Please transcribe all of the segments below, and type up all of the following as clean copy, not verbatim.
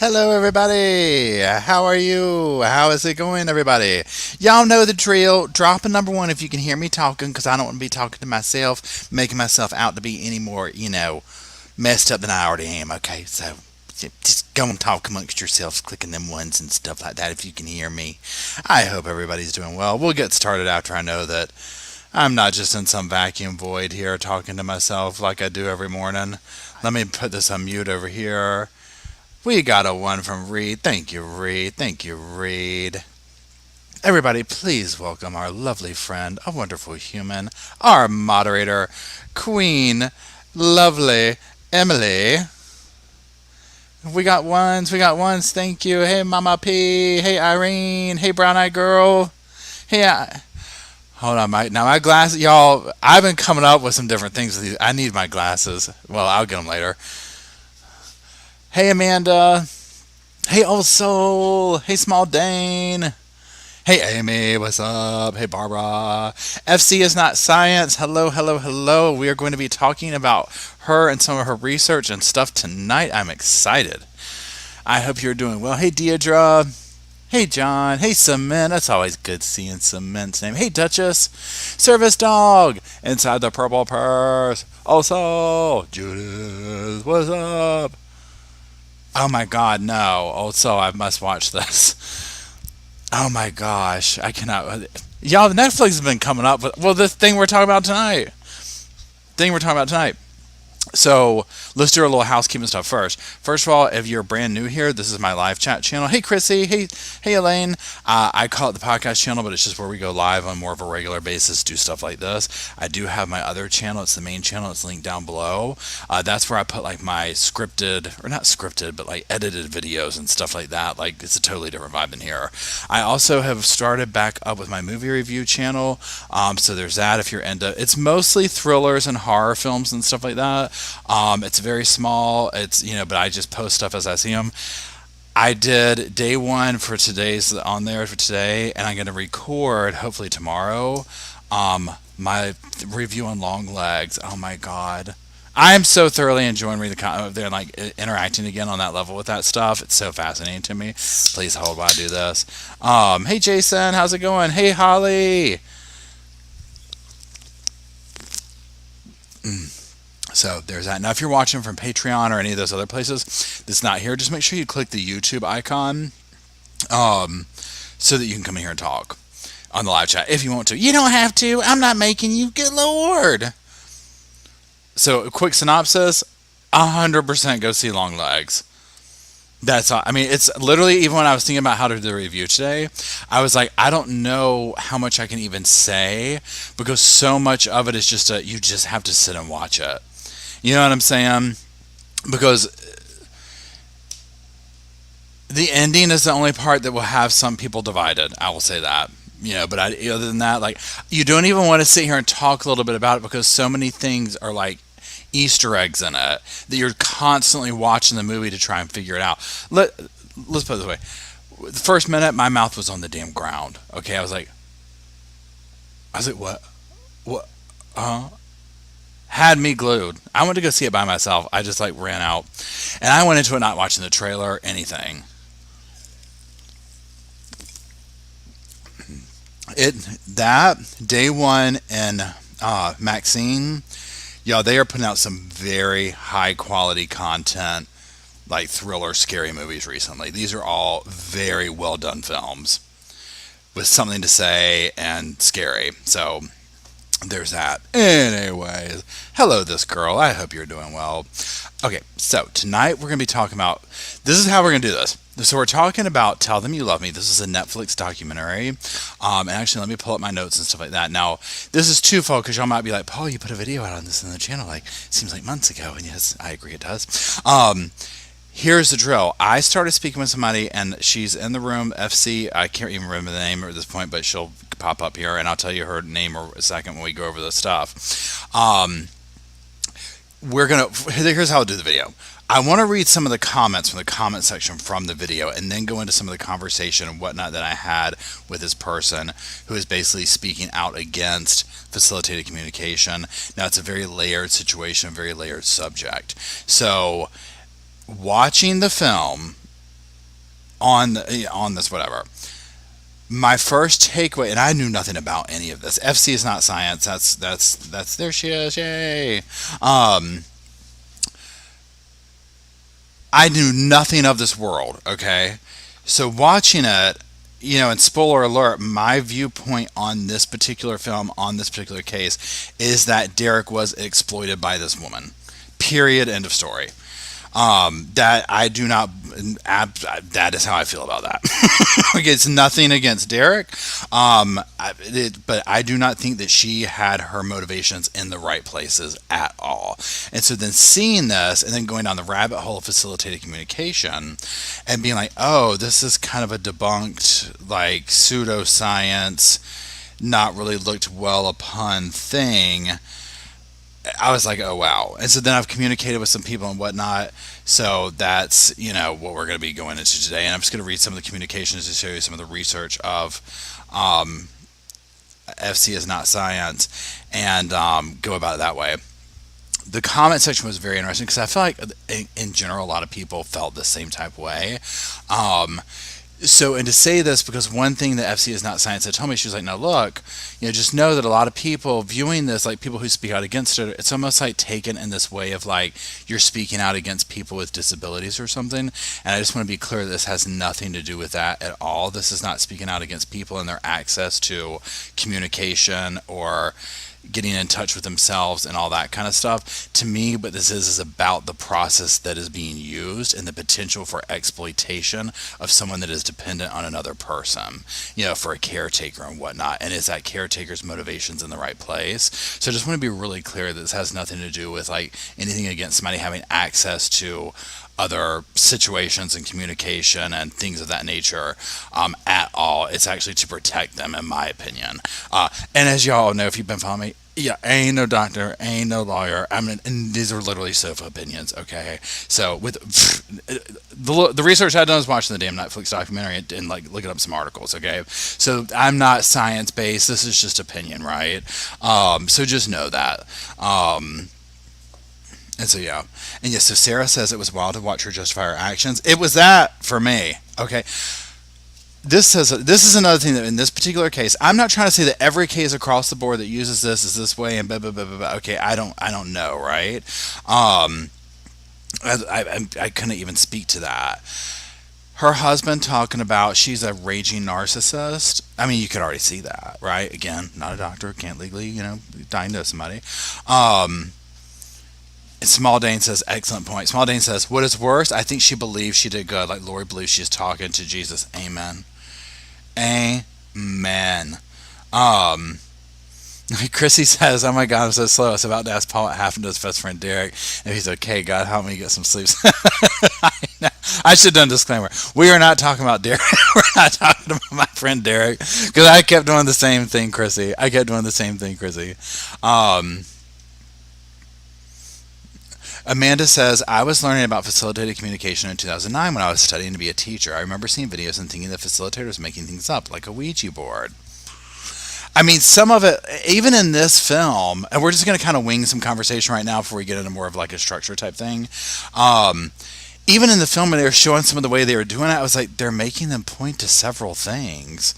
Hello, everybody. How are you? How is it going, everybody? Y'all know the drill. Drop a number one if you can hear me talking, because I don't want to be talking to myself, making myself out to be any more, messed up than I already am. Okay, so just go and talk amongst yourselves, clicking them ones and stuff like that if you can hear me. I hope everybody's doing well. We'll get started after I know that I'm not just in some vacuum void here talking to myself like I do every morning. Let me put this on mute over here. We got a one from Reed. Thank you, Reed. Thank you, Reed. Everybody, please welcome our lovely friend, a wonderful human, our moderator, Queen, lovely Emily. We got ones. We got ones. Thank you. Hey, Mama P. Hey, Irene. Hey, Brown Eyed Girl. Hey, hold on, now my glasses, y'all. I've been coming up with some different things with these. I need my glasses. Well, I'll get them later. Hey, Amanda. Hey, Old Soul. Hey, Small Dane. Hey, Amy. What's up? Hey, Barbara. FC is not science. Hello, hello, hello. We are going to be talking about her and some of her research and stuff tonight. I'm excited. I hope you're doing well. Hey, Deidre. Hey, John. Hey, Cement. It's always good seeing Cement's name. Hey, Duchess. Service Dog. Inside the purple purse. Also, Judith. What's up? Oh my god, no. Also, I must watch this. Oh my gosh. I cannot. Y'all, Netflix has been coming up with, well, this thing we're talking about tonight. So let's do a little housekeeping stuff first. First of all, if you're brand new here, this is my live chat channel. Hey, Chrissy. Hey, Elaine. I call it the podcast channel, but it's just where we go live on more of a regular basis, do stuff like this. I do have my other channel. It's the main channel. It's linked down below. That's where I put like my scripted, or not scripted, but like edited videos and stuff like that. Like, it's a totally different vibe in here. I also have started back up with my movie review channel. So there's that if you're into. It's mostly thrillers and horror films and stuff like that. It's very small. But I just post stuff as I see them. I did day one for today's on there for today, and I'm going to record hopefully tomorrow. My review on Long Legs. Oh my god. I'm so thoroughly enjoying reading the comment there and like interacting again on that level with that stuff. It's so fascinating to me. Please hold while I do this. Hey Jason, how's it going? Hey Holly. So there's that. Now, if you're watching from Patreon or any of those other places that's not here, just make sure you click the YouTube icon so that you can come in here and talk on the live chat if you want to. You don't have to. I'm not making you. Good Lord. So, a quick synopsis, 100% go see Long Legs. That's all. I mean, it's literally, even when I was thinking about how to do the review today, I was like, I don't know how much I can even say, because so much of it is just you just have to sit and watch it. You know what I'm saying? Because the ending is the only part that will have some people divided. I will say that. But other than that, like, you don't even want to sit here and talk a little bit about it, because so many things are like Easter eggs in it that you're constantly watching the movie to try and figure it out. Let's put it this way. The first minute, my mouth was on the damn ground. Okay, I was like, what? What? Had me glued. I went to go see it by myself. I just like ran out, and I went into it not watching the trailer, anything. That day one and Maxine, y'all, they are putting out some very high quality content, like thriller, scary movies recently. These are all very well done films with something to say and scary. So there's that. Anyways, hello, this girl. I hope you're doing well. Okay, so tonight we're going to be talking about, this is how we're going to do this. So we're talking about Tell Them You Love Me. This is a Netflix documentary. And actually, let me pull up my notes and stuff like that. Now, this is twofold, because y'all might be like, Paul, you put a video out on this on the channel, like, seems like months ago. And yes, I agree, it does. Here's the drill. I started speaking with somebody, and she's in the room, FC. I can't even remember the name at this point, but she'll pop up here, and I'll tell you her name in a second when we go over the stuff. Here's how I'll do the video. I want to read some of the comments from the comment section from the video, and then go into some of the conversation and whatnot that I had with this person who is basically speaking out against facilitated communication. Now, it's a very layered situation, very layered subject. So, watching the film, on this whatever. My first takeaway, and I knew nothing about any of this. FC is not science. That's there she is. Yay. Um, I knew nothing of this world. Okay, so watching it, and spoiler alert, my viewpoint on this particular film, on this particular case, is that Derek was exploited by this woman. Period. End of story. That I do not. That is how I feel about that. Like, it's nothing against Derek, but I do not think that she had her motivations in the right places at all. And so then seeing this, and then going down the rabbit hole of facilitated communication, and being like, oh, this is kind of a debunked, like, pseudoscience, not really looked well upon thing. I was like, oh wow. And so then I've communicated with some people and whatnot. So that's, what we're going to be going into today. And I'm just going to read some of the communications to show you some of the research of FC is not science, and go about it that way. The comment section was very interesting because I feel like in general, a lot of people felt the same type of way. And to say this, because one thing that FC is not science had told me, she was like, no, look, just know that a lot of people viewing this, like people who speak out against it, it's almost like taken in this way of like, you're speaking out against people with disabilities or something. And I just want to be clear, this has nothing to do with that at all. This is not speaking out against people and their access to communication or getting in touch with themselves and all that kind of stuff. To me, what this is about the process that is being used and the potential for exploitation of someone that is dependent on another person, for a caretaker and whatnot. And is that caretaker's motivations in the right place? So I just want to be really clear that this has nothing to do with like anything against somebody having access to other situations and communication and things of that nature at all. It's actually to protect them, in my opinion. And as y'all know, if you've been following me, yeah, I ain't no doctor, I ain't no lawyer. And these are literally sofa opinions, okay? So with the research I've done is watching the damn Netflix documentary and like looking up some articles, okay? So I'm not science based. This is just opinion, right? So just know that. And so yeah, and yes, so Sarah says it was wild to watch her justify her actions. It was that for me. Okay, this is another thing that in this particular case, I'm not trying to say that every case across the board that uses this is this way and blah blah blah blah. Blah. Okay, I don't know, right? I couldn't even speak to that. Her husband talking about she's a raging narcissist. I mean, you could already see that, right? Again, not a doctor, can't legally, diagnose somebody. And Small Dane says, excellent point. Small Dane says, what is worse, I think she believes she did good. Like Lori believes she's talking to Jesus. Amen. Amen. Chrissy says, oh my God, I'm so slow. I was about to ask Paul what happened to his best friend Derek. And he's okay, God, help me get some sleep. I should have done a disclaimer. We are not talking about Derek. We're not talking about my friend Derek. Because I kept doing the same thing, Chrissy. Amanda says, I was learning about facilitated communication in 2009 when I was studying to be a teacher. I remember seeing videos and thinking the facilitator was making things up, like a Ouija board. I mean, some of it, even in this film, and we're just going to kind of wing some conversation right now before we get into more of like a structure type thing. Even in the film when they were showing some of the way they were doing it, I was like, they're making them point to several things.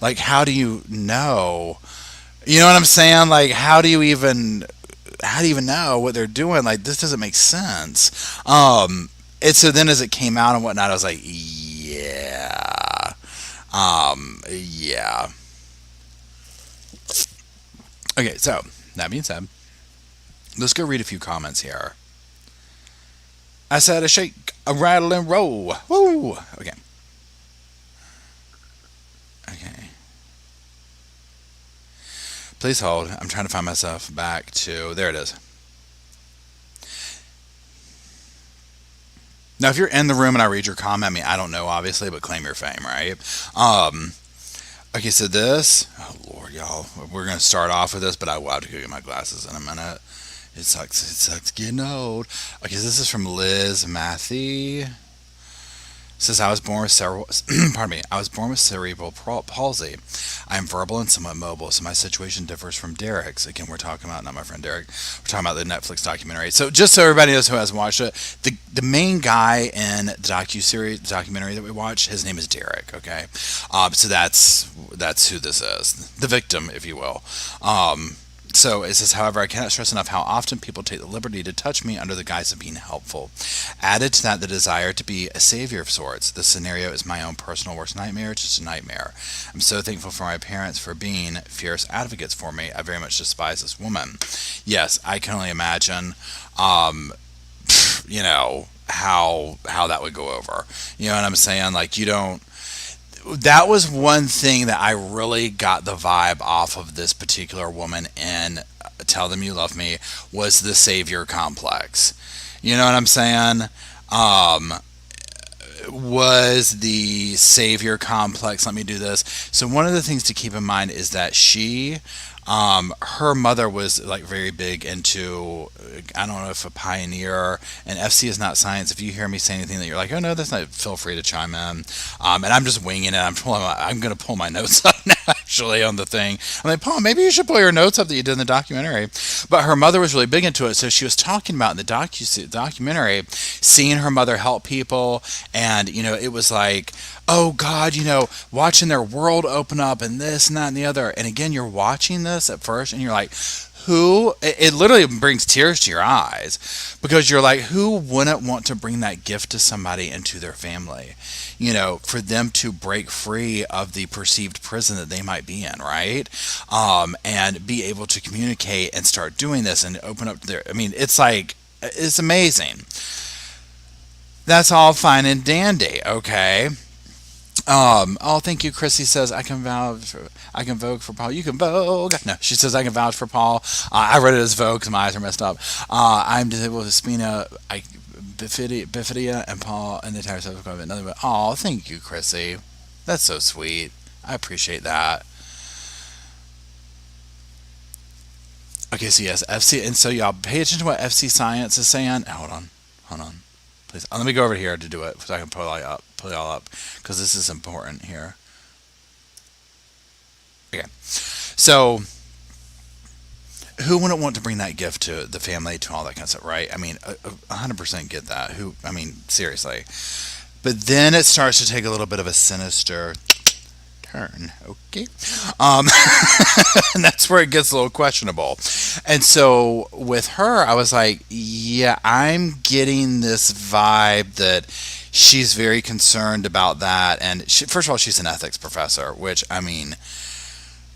Like, how do you know? You know what I'm saying? Like, how do you even know what they're doing? Like, this doesn't make sense. And so then as it came out and whatnot, I was like, yeah. Yeah. Okay, so that being said, let's go read a few comments here. I said a shake, a rattle and roll. Woo! Okay. Please hold. I'm trying to find myself back to... There it is. Now, if you're in the room and I read your comment, I mean, I don't know, obviously, but claim your fame, right? Okay, so this... Oh, Lord, y'all. We're going to start off with this, but I will have to go get my glasses in a minute. It sucks getting old. Okay, so this is from Liz Matthew. Says I was born with cerebral, pardon me. I was born with cerebral palsy. I am verbal and somewhat mobile, so my situation differs from Derek's. Again, we're talking about not my friend Derek. We're talking about the Netflix documentary. So just so everybody knows who hasn't watched it, the main guy in the documentary that we watched, his name is Derek. Okay, so that's who this is, the victim, if you will. So it says, however, I cannot stress enough how often people take the liberty to touch me under the guise of being helpful. Added to that, the desire to be a savior of sorts. This scenario is my own personal worst nightmare, just a nightmare. I'm so thankful for my parents for being fierce advocates for me. I very much despise this woman. Yes, I can only imagine, you know, how that would go over. You know what I'm saying? Like, you don't. That was one thing that I really got the vibe off of this particular woman in Tell Them You Love Me, was the savior complex. You know what I'm saying? Um, was the savior complex. Let me do this. So one of the things to keep in mind is that her mother was like very big into, I don't know if a pioneer, and FC is not science. If you hear me say anything that you're like, oh no, that's not, feel free to chime in. And I'm just winging it. I'm going to pull my notes up now actually on the thing. I'm like, Paul, maybe you should pull your notes up that you did in the documentary. But her mother was really big into it. So she was talking about in the documentary, seeing her mother help people. And, you know, it was like, oh God, you know, watching their world open up and this and that and the other. And again, you're watching this at first and you're like, it literally brings tears to your eyes, because you're like, who wouldn't want to bring that gift to somebody into their family, you know, for them to break free of the perceived prison that they might be in, right? And be able to communicate and start doing this and open up their, I mean, it's like, it's amazing. That's all fine and dandy, okay? Oh, thank you. Chrissy says I can vogue for Paul. You can vogue. No, she says I can vouch for Paul. I read it as vogue because my eyes are messed up. I'm disabled with spina, bifida, and Paul, and the entire subject of it. Nothing but, oh, thank you, Chrissy. That's so sweet. I appreciate that. Okay, so yes, FC, and so y'all pay attention to what FC Science is saying. Hold on, please. Let me go over here to do it so I can pull it all up, because this is important here. Okay, so who wouldn't want to bring that gift to the family, to all that kind of stuff, right? I mean, 100% get that. I mean, seriously. But then it starts to take a little bit of a sinister turn, okay? Um, and that's where it gets a little questionable. And so with her, I was like, yeah, I'm getting this vibe that she's very concerned about that. And first of all, she's an ethics professor, which, I mean,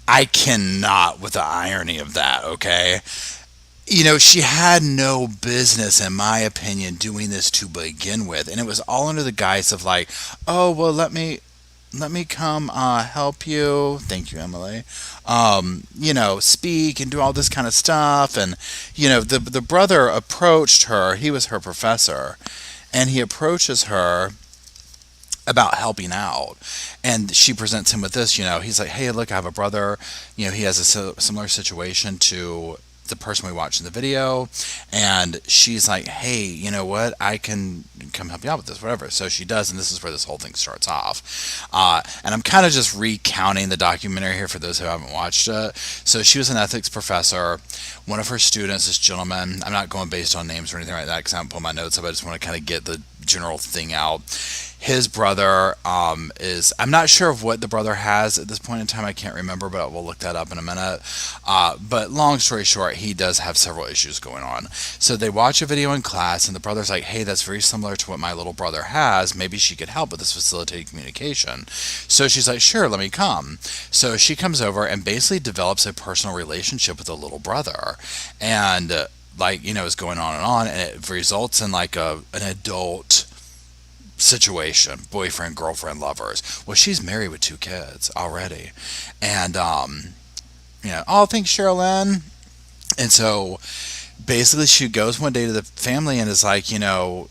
I cannot with the irony of that, okay? You know, she had no business, in my opinion, doing this to begin with. And it was all under the guise of like, oh, well, let me come help you. Thank you, Emily. You know, speak and do all this kind of stuff. And, you know, the brother approached her. He was her professor. And he approaches her about helping out, and she presents him with this. You know, he's like, hey, look, I have a brother, you know, he has a similar situation to the person we watched in the video. And she's like, hey, you know what, I can come help you out with this, whatever. So she does, and this is where this whole thing starts off. And I'm kind of just recounting the documentary here for those who haven't watched it. So she was an ethics professor. One of her students, this gentleman, I'm not going based on names or anything like that because I haven't pulled my notes up. I just want to kind of get the general thing out. His brother is, I'm not sure of what the brother has at this point in time. I can't remember, but we'll look that up in a minute. But long story short, he does have several issues going on. So they watch a video in class, and the brother's like, hey, that's very similar to what my little brother has. Maybe she could help with this facilitated communication. So she's like, sure, let me come. So she comes over and basically develops a personal relationship with the little brother. And like, you know, is going on, and it results in like an adult situation, boyfriend, girlfriend, lovers. Well, she's married with 2 kids already. And you know, oh, thanks, Sherilyn. And so basically she goes one day to the family and is like, you know,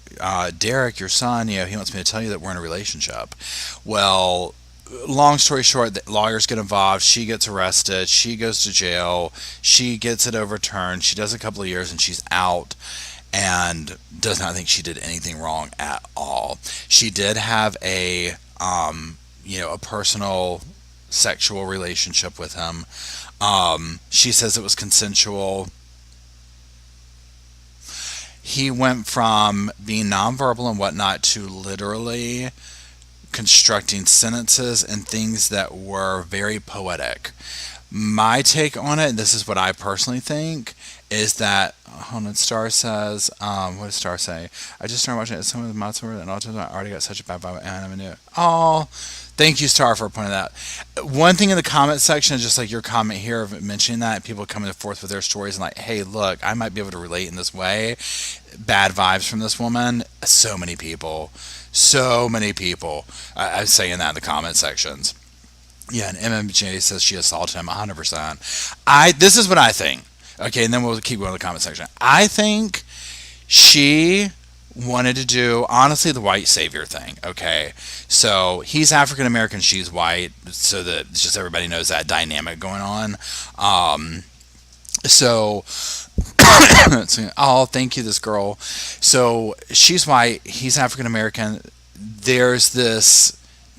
Derek, your son, you know, he wants me to tell you that we're in a relationship. Well, long story short, the lawyers get involved. She gets arrested. She goes to jail. She gets it overturned. She does a couple of years and she's out. and does not think she did anything wrong at all. She did have a personal sexual relationship with him. She says it was consensual. He went from being nonverbal and whatnot to literally constructing sentences and things that were very poetic. My take on it, and this is what I personally think, is that hold on, Star says, what does Star say? I just started watching it. Some of the monster and autism. I already got such a bad vibe, and I never knew it. Oh, thank you, Star, for pointing that out. One thing in the comment section, just like your comment here of mentioning that, people coming forth with their stories and like, hey, look, I might be able to relate in this way. Bad vibes from this woman. So many people. I'm saying that in the comment sections. Yeah, and MMJ says she assaulted him 100%. This is what I think. Okay, and then we'll keep going to the comment section. I think she wanted to do, honestly, the white savior thing. Okay, so he's African American, she's white, so that just everybody knows that dynamic going on. So, oh, thank you, this girl. So she's white, he's African American.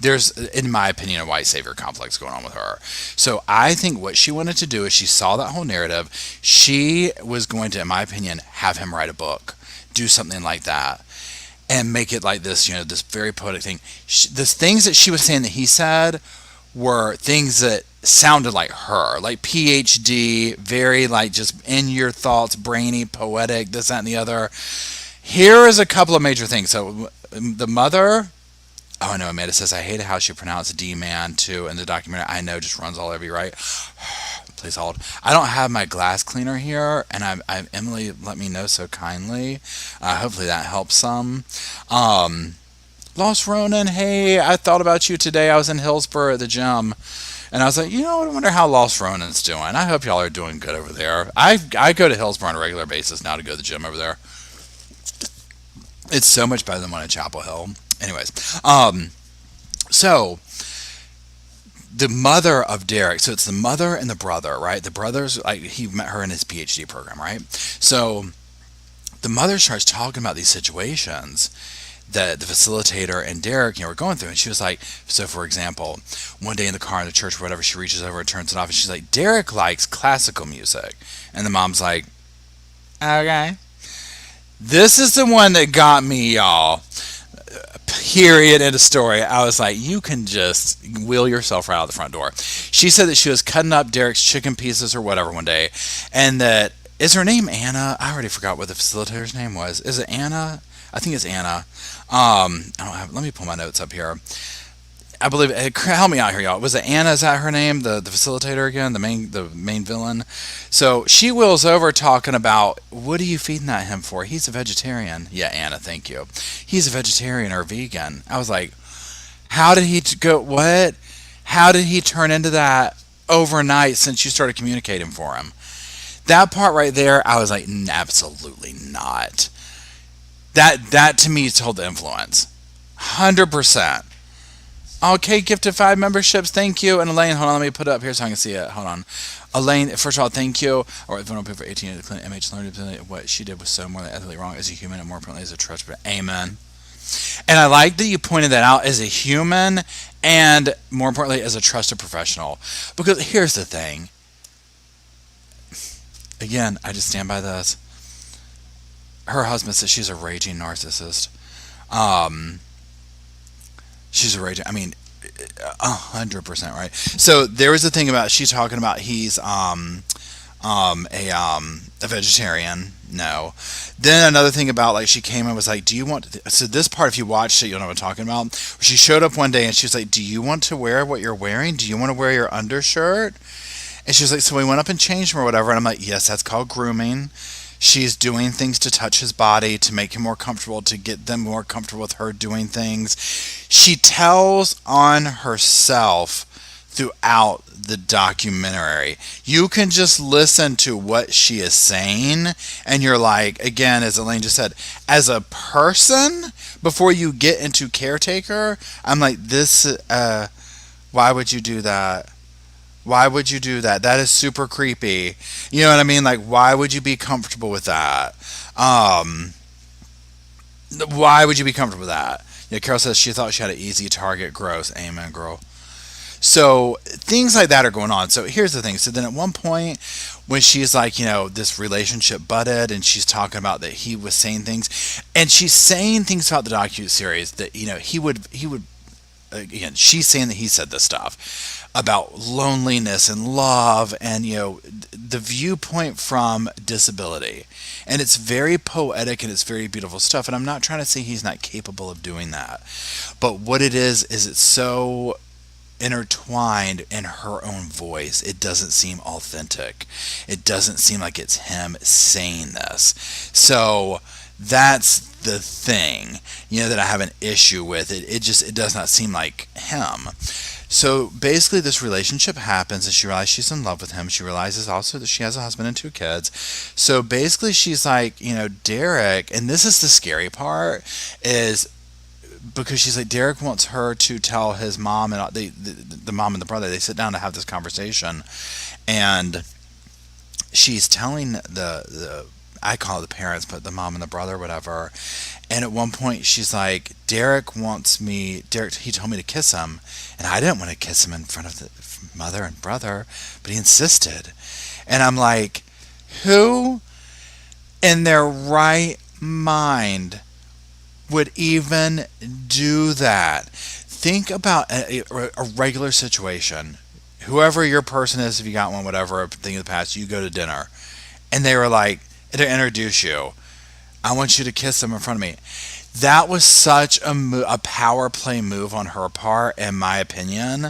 There's, in my opinion, a white savior complex going on with her. So I think what she wanted to do is she saw that whole narrative. She was going to, in my opinion, have him write a book, do something like that, and make it like this, this very poetic thing. The things that she was saying that he said were things that sounded like her, like PhD, very like just in your thoughts, brainy, poetic, this, that, and the other. Here is a couple of major things. So the mother. Oh, I know, Amanda says, I hate how she pronounced D-man, too, in the documentary. I know, just runs all over you, right? Please hold. I don't have my glass cleaner here, and Emily let me know so kindly. Hopefully that helps some. Lost Ronan, hey, I thought about you today. I was in Hillsborough at the gym, and I was like, I wonder how Lost Ronan's doing. I hope y'all are doing good over there. I go to Hillsborough on a regular basis now to go to the gym over there. It's so much better than one at Chapel Hill. Anyways, so the mother of Derek, so it's the mother and the brother, right? The brother's, like, he met her in his PhD program, right? So the mother starts talking about these situations that the facilitator and Derek, were going through. And she was like, so for example, one day in the car in the church or whatever, she reaches over and turns it off. And she's like, Derek likes classical music. And the mom's like, okay. This is the one that got me, y'all. Period. End of story. I was like, you can just wheel yourself right out the front door. She said that she was cutting up Derek's chicken pieces or whatever one day, and that, is her name Anna? I already forgot what the facilitator's name was. Is it Anna? I think it's Anna. I don't have. Let me pull my notes up here. I believe. Help me out here, y'all. Was it Anna? Is that her name? The facilitator again, the main villain. So she wheels over talking about, what are you feeding that him for? He's a vegetarian. Yeah, Anna, thank you. He's a vegetarian or vegan. I was like, how did he go? What? How did he turn into that overnight since you started communicating for him? That part right there, I was like, absolutely not. That to me told the influence. 100%. Okay, gifted 5 memberships. Thank you. And Elaine, hold on, let me put it up here so I can see it. Hold on. Elaine, first of all, thank you. Or if I don't pay for 18 years, the clinic MH learned what she did was so more than ethically wrong as a human and more importantly as a trust. But amen. And I like that you pointed that out as a human and more importantly as a trusted professional. Because here's the thing. Again, I just stand by this. Her husband says she's a raging narcissist. She's a raging. I mean, 100% right. So there was the thing about she's talking about he's a vegetarian. No. Then another thing about like she came and was like, do you want? So this part, if you watched it, you'll know what I'm talking about. She showed up one day and she was like, do you want to wear what you're wearing? Do you want to wear your undershirt? And she was like, so we went up and changed him or whatever. And I'm like, yes, that's called grooming. She's doing things to touch his body, to make him more comfortable, to get them more comfortable with her doing things. She tells on herself throughout the documentary. You can just listen to what she is saying, and you're like, again, as Elaine just said, as a person, before you get into caretaker, I'm like, why would you do that? Why would you do that? That is super creepy. You know what I mean? Like, why would you be comfortable with that? Um, why would you be comfortable with that? Yeah, Carol says she thought she had an easy target. Gross. Amen, girl. So things like that are going on. So here's the thing. So then at one point, when she's like, this relationship butted, and she's talking about that he was saying things, and she's saying things about the docu series that he would again. She's saying that he said this stuff about loneliness and love, and the viewpoint from disability, and it's very poetic and it's very beautiful stuff. And I'm not trying to say he's not capable of doing that, but what it is it's so intertwined in her own voice. It doesn't seem authentic. It doesn't seem like it's him saying this. So that's the thing, that I have an issue with. It does not seem like him. So basically this relationship happens, and she realizes she's in love with him. She realizes also that she has a husband and 2 kids. So basically she's like, Derek, and this is the scary part, is because she's like, Derek wants her to tell his mom, and the mom and the brother, they sit down to have this conversation, and she's telling the I call it the parents, but the mom and the brother, whatever. And at one point she's like, Derek, he told me to kiss him, and I didn't want to kiss him in front of the mother and brother, but he insisted. And I'm like, who in their right mind would even do that? Think about a regular situation. Whoever your person is, if you got one, whatever, thing of the past, you go to dinner, and they were like, to introduce you, I want you to kiss them in front of me. That was such a power play move on her part, in my opinion.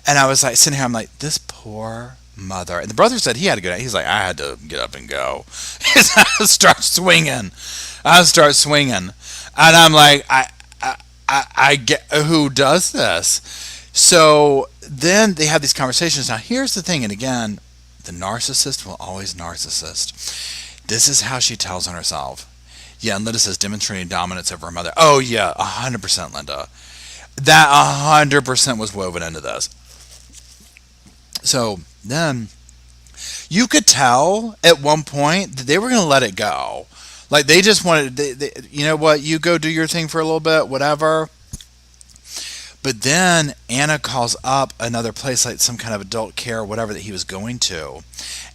And I was like, sitting here, I'm like, this poor mother. And the brother said he had to go. He's like, I had to get up and go. I start swinging. And I'm like, I get who does this. So then they have these conversations. Now here's the thing, and again, the narcissist will always narcissist. This is how she tells on herself. Yeah, and Linda says demonstrating dominance over her mother. Oh yeah, 100%, Linda. That 100% was woven into this. So then you could tell at one point that they were going to let it go. Like they just wanted, you know what, you go do your thing for a little bit, whatever. But then Anna calls up another place, like some kind of adult care, whatever, that he was going to,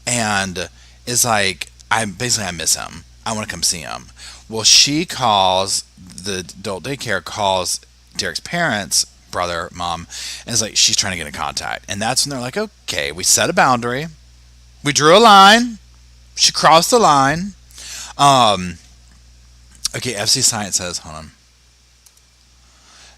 and is like, I miss him. I want to come see him. Well, the adult daycare calls Derek's parents, brother, mom, and is like, she's trying to get in contact. And that's when they're like, okay, we set a boundary. We drew a line. She crossed the line. Okay, FC Science says, hold on.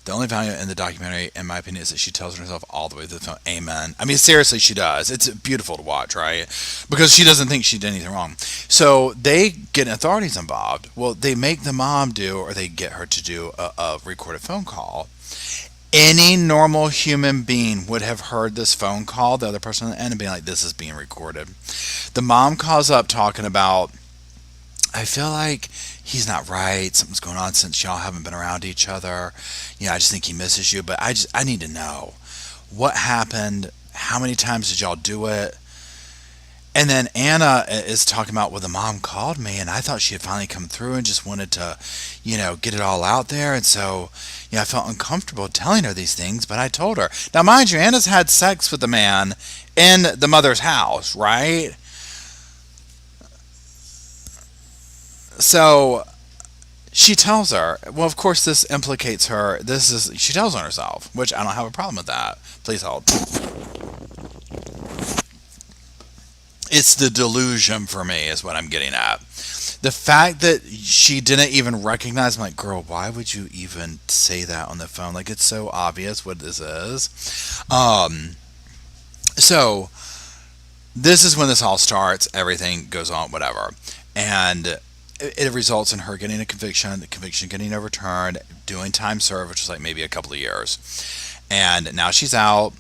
The only value in the documentary, in my opinion, is that she tells herself all the way to the phone. Amen. I mean, seriously, she does. It's beautiful to watch, right? Because she doesn't think she did anything wrong. So they get authorities involved. Well, they make the mom do, or they get her to do a recorded phone call. Any normal human being would have heard this phone call, the other person on the end, and being like, this is being recorded. The mom calls up talking about, I feel like he's not right. Something's going on since y'all haven't been around each other. I just think he misses you. But I need to know what happened. How many times did y'all do it? And then Anna is talking about, well, the mom called me, and I thought she had finally come through and just wanted to, get it all out there. And so, I felt uncomfortable telling her these things, but I told her. Now, mind you, Anna's had sex with the man in the mother's house, right? So she tells her, well, of course, this implicates her. She tells on herself, which I don't have a problem with that. Please hold. It's the delusion for me is what I'm getting at. The fact that she didn't even recognize, I'm like, girl, why would you even say that on the phone? Like, it's so obvious what this is. So this is when this all starts. Everything goes on, whatever. And it results in her getting a conviction, the conviction getting overturned, doing time served, which was like maybe a couple of years. And now she's out,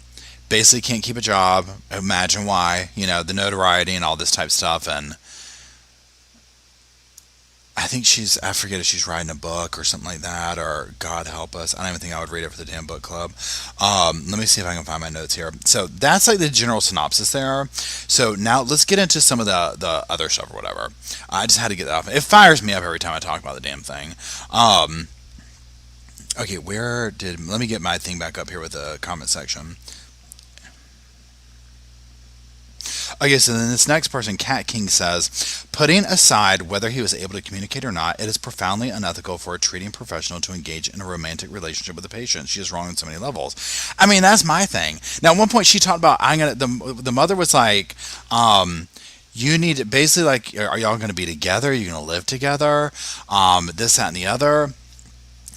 basically can't keep a job. Imagine why, the notoriety and all this type of stuff. And I think I forget if she's writing a book or something like that, or God help us. I don't even think I would read it for the damn book club. Let me see if I can find my notes here. So that's like the general synopsis there. So now let's get into some of the other stuff or whatever. I just had to get that off. It fires me up every time I talk about the damn thing. Um, okay, let me get my thing back up here with the comment section. Okay, so then this next person, Cat King, says, putting aside whether he was able to communicate or not, it is profoundly unethical for a treating professional to engage in a romantic relationship with a patient. She is wrong on so many levels. I mean, that's my thing. Now, at one point, she talked about the mother was like, you need to basically like, are y'all going to be together? Are you going to live together? This, that, and the other.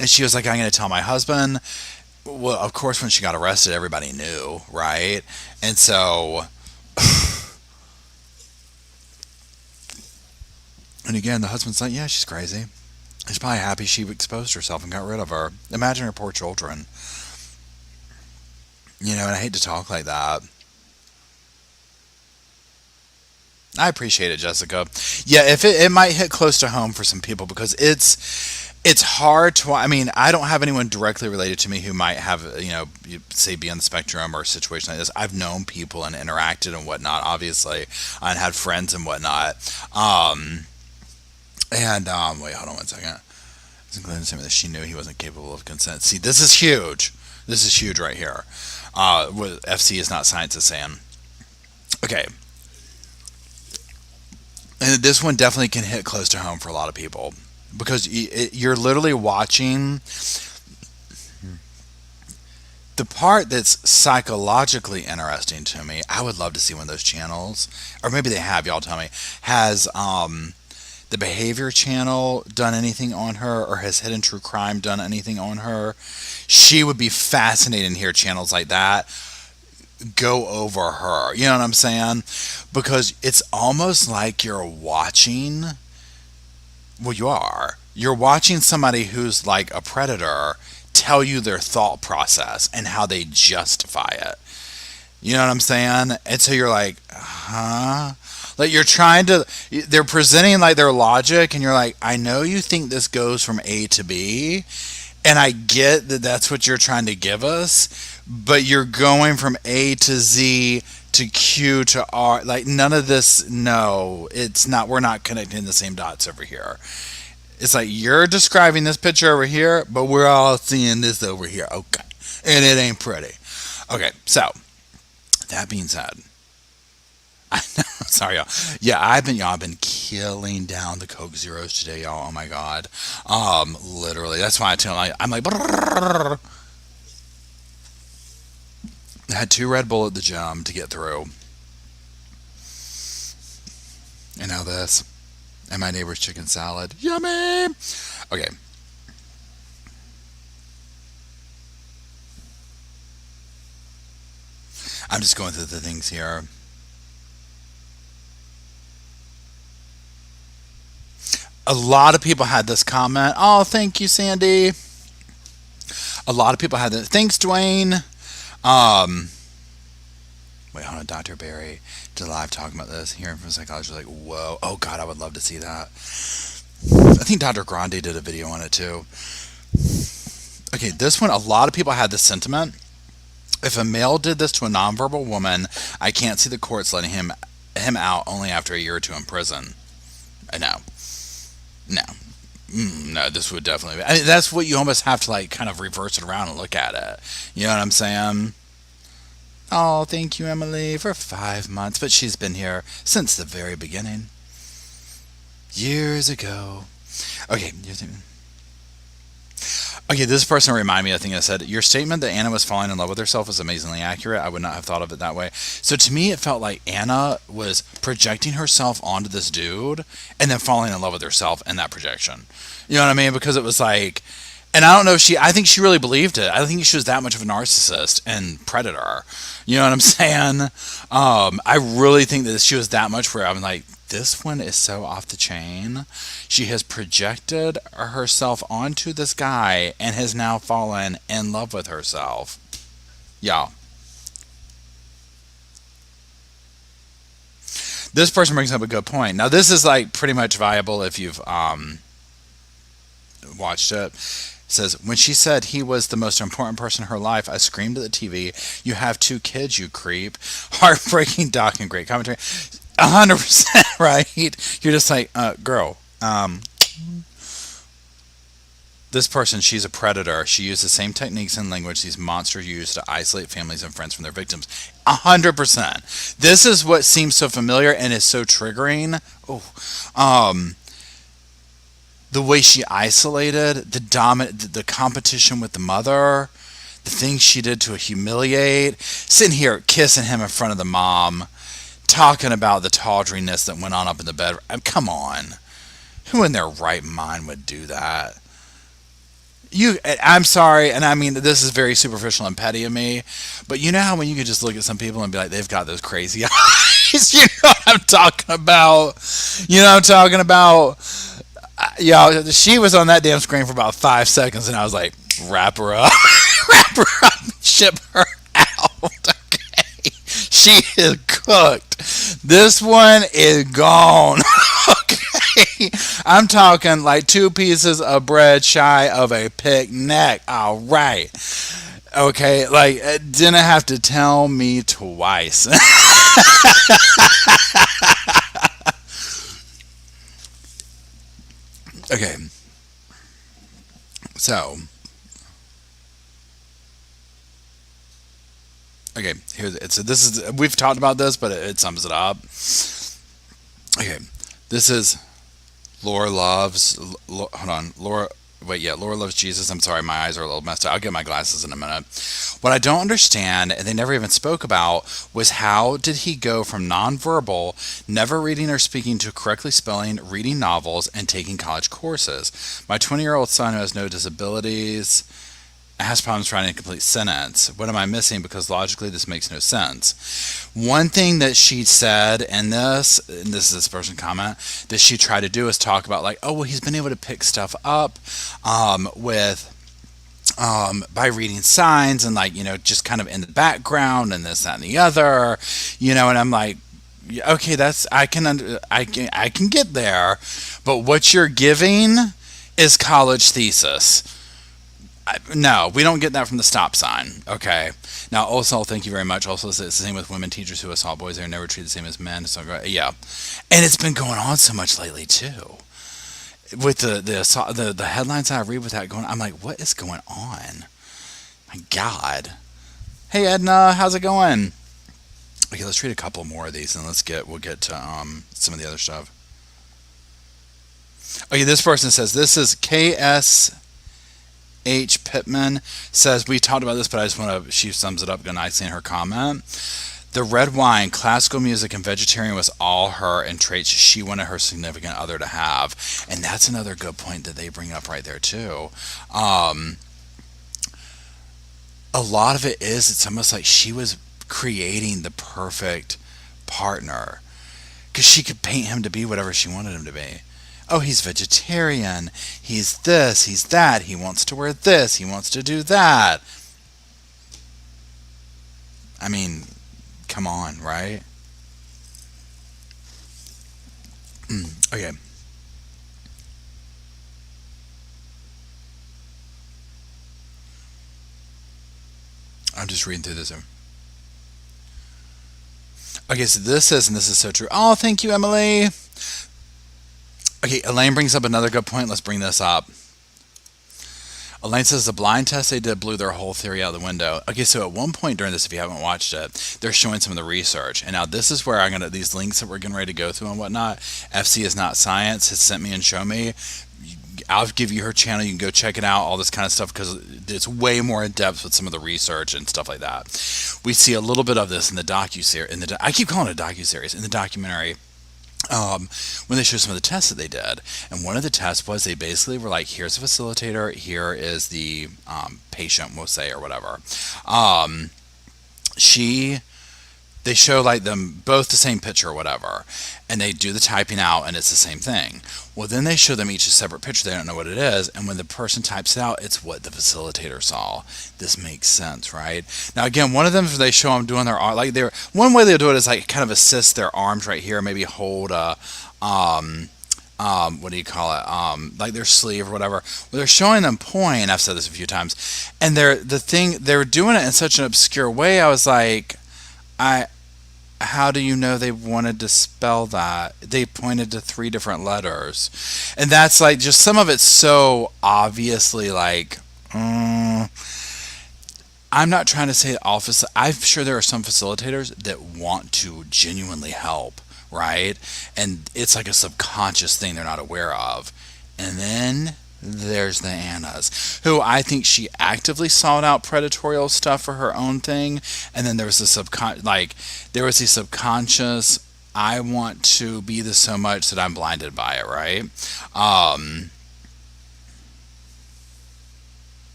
And she was like, I'm going to tell my husband. Well, of course, when she got arrested, everybody knew, right? And so. And again, the husband's like, yeah, she's crazy. He's probably happy she exposed herself and got rid of her. Imagine her poor children. And I hate to talk like that. I appreciate it, Jessica. Yeah, if it might hit close to home for some people because it's hard to. I mean, I don't have anyone directly related to me who might have, say, be on the spectrum or a situation like this. I've known people and interacted and whatnot, obviously, and had friends and whatnot. Wait, hold on one second. Including something that she knew he wasn't capable of consent. See, this is huge. This is huge right here. What FC is not science is saying. Okay. And this one definitely can hit close to home for a lot of people because you're literally watching the part that's psychologically interesting to me. I would love to see one of those channels, or maybe they have. Y'all tell me. Has the Behavior Channel done anything on her, or has Hidden True Crime done anything on her? She would be fascinating to hear channels like that go over her. You know what I'm saying? Because it's almost like you're watching. Well, you are. You're watching somebody who's like a predator tell you their thought process and how they justify it. You know what I'm saying? And so you're like, huh? Like they're presenting like their logic, and you're like, I know you think this goes from A to B, and I get that that's what you're trying to give us, but you're going from A to Z to Q to R. Like none of this, no, it's not, we're not connecting the same dots over here. It's like you're describing this picture over here, but we're all seeing this over here. Okay. And it ain't pretty. Okay, so that being said, sorry, y'all. Yeah, I've been killing down the Coke Zeros today, y'all. Oh my god, literally. That's why I'm like, brrr. I had 2 Red Bull at the gym to get through, and now this, and my neighbor's chicken salad, yummy. Okay. I'm just going through the things here. A lot of people had this comment. Oh, thank you, Sandy. A lot of people had that. Thanks, Dwayne. Wait, hold on. Dr. Barry did a live talking about this. Hearing from psychologists, like, whoa. Oh, God, I would love to see that. I think Dr. Grande did a video on it, too. Okay, this one, a lot of people had this sentiment. If a male did this to a nonverbal woman, I can't see the courts letting him out only after a year or 2 in prison. No. No, this would definitely be. I mean, that's what you almost have to like kind of reverse it around and look at it. You know what I'm saying? Oh, thank you, Emily, for 5 months. But she's been here since the very beginning. Years ago. Okay. Okay, this person reminded me of the thing I said. Your statement that Anna was falling in love with herself was amazingly accurate. I would not have thought of it that way. So to me, it felt like Anna was projecting herself onto this dude and then falling in love with herself in that projection. You know what I mean? Because it was like, and I don't know if I think she really believed it. I think she was that much of a narcissist and predator. You know what I'm saying? I really think that she was that much where I'm like, this one is so off the chain. She has projected herself onto this guy and has now fallen in love with herself. Yeah. This person brings up a good point. Now, this is like pretty much viable if you've watched it. It says, when she said he was the most important person in her life, I screamed at the TV, "You have two kids, you creep." Heartbreaking doc and great commentary. 100% right. You're just like, girl, this person, she's a predator. She used the same techniques and language these monsters use to isolate families and friends from their victims. 100%. This is what seems so familiar and is so triggering. Oh, the way she isolated the competition with the mother, the things she did to humiliate, sitting here kissing him in front of the mom, talking about the tawdriness that went on up in the bed. Come on, who in their right mind would do that? I'm sorry, and I mean this is very superficial and petty of me, but you know how when you can just look at some people and be like, they've got those crazy eyes. You know what I'm talking about? You know what I'm talking about? Yeah, she was on that damn screen for about 5 seconds, and I was like, wrap her up, wrap her up, ship her out. Okay, she is cooked. This one is gone. Okay, I'm talking like 2 pieces of bread shy of a picnic. All right. Okay, like didn't have to tell me twice. Okay, so here's it. So this is, we've talked about this, but it sums it up. Okay, this is Laura loves. Hold on, Laura. Wait, yeah, Laura loves Jesus. I'm sorry, my eyes are a little messed up. I'll get my glasses in a minute. What I don't understand, and they never even spoke about, was how did he go from nonverbal, never reading or speaking, to correctly spelling, reading novels, and taking college courses? My 20-year-old son who has no disabilities has problems writing a complete sentence. What am I missing? Because logically this makes no sense. One thing that she said, and this is this person comment, that she tried to do is talk about like, oh, well, he's been able to pick stuff up with by reading signs and like, you know, just kind of in the background and this, that, and the other, you know, and I'm like, okay, that's, I can get there, but what you're giving is college thesis. No, we don't get that from the stop sign. Okay. Now, also, thank you very much. Also, it's the same with women teachers who assault boys. They're never treated the same as men. So, yeah. And it's been going on so much lately, too. With the headlines I read with that going, I'm like, what is going on? My God. Hey, Edna, how's it going? Okay, let's read a couple more of these, and we'll get to some of the other stuff. Okay, this person says, this is KS H. Pittman, says, we talked about this, but I just want to, she sums it up good nicely in her comment. The red wine, classical music, and vegetarian was all her and traits she wanted her significant other to have. And that's another good point that they bring up right there, too. A lot of it is, it's almost like she was creating the perfect partner. Because she could paint him to be whatever she wanted him to be. Oh, he's vegetarian, he's this, he's that, he wants to wear this, he wants to do that. I mean, come on, right? Okay. I'm just reading through this. Okay, so this says, and this is so true. Oh, thank you, Emily. Okay, Elaine brings up another good point. Let's bring this up. Elaine says the blind test they did blew their whole theory out the window. Okay, so at one point during this, if you haven't watched it, they're showing some of the research. And now this is where these links that we're getting ready to go through and whatnot, FC is Not Science has sent me and shown me. I'll give you her channel. You can go check it out, all this kind of stuff, because it's way more in depth with some of the research and stuff like that. We see a little bit of this in the docuseries. I keep calling it a docuseries, in the documentary. When they showed some of the tests that they did, and one of the tests was they basically were like, here's a facilitator, here is the patient, we'll say, or whatever. She they show like them both the same picture or whatever, and they do the typing out and it's the same thing. Well, then they show them each a separate picture. They don't know what it is, and when the person types it out, it's what the facilitator saw. This makes sense, right? Now again, one of them, they show them doing their arm, like they're, one way they do it is like kind of assist their arms right here, maybe hold a what do you call it, like their sleeve or whatever. Well, they're showing them point. I've said this a few times, and they're doing it in such an obscure way. I was like, how do you know they wanted to spell that? They pointed to 3 different letters, and that's like, just some of it's so obviously like, I'm not trying to say office. I'm sure there are some facilitators that want to genuinely help, right? And it's like a subconscious thing they're not aware of. And then there's the Annas, who I think she actively sought out predatorial stuff for her own thing. And then there was the subconscious, I want to be this so much that I'm blinded by it, right?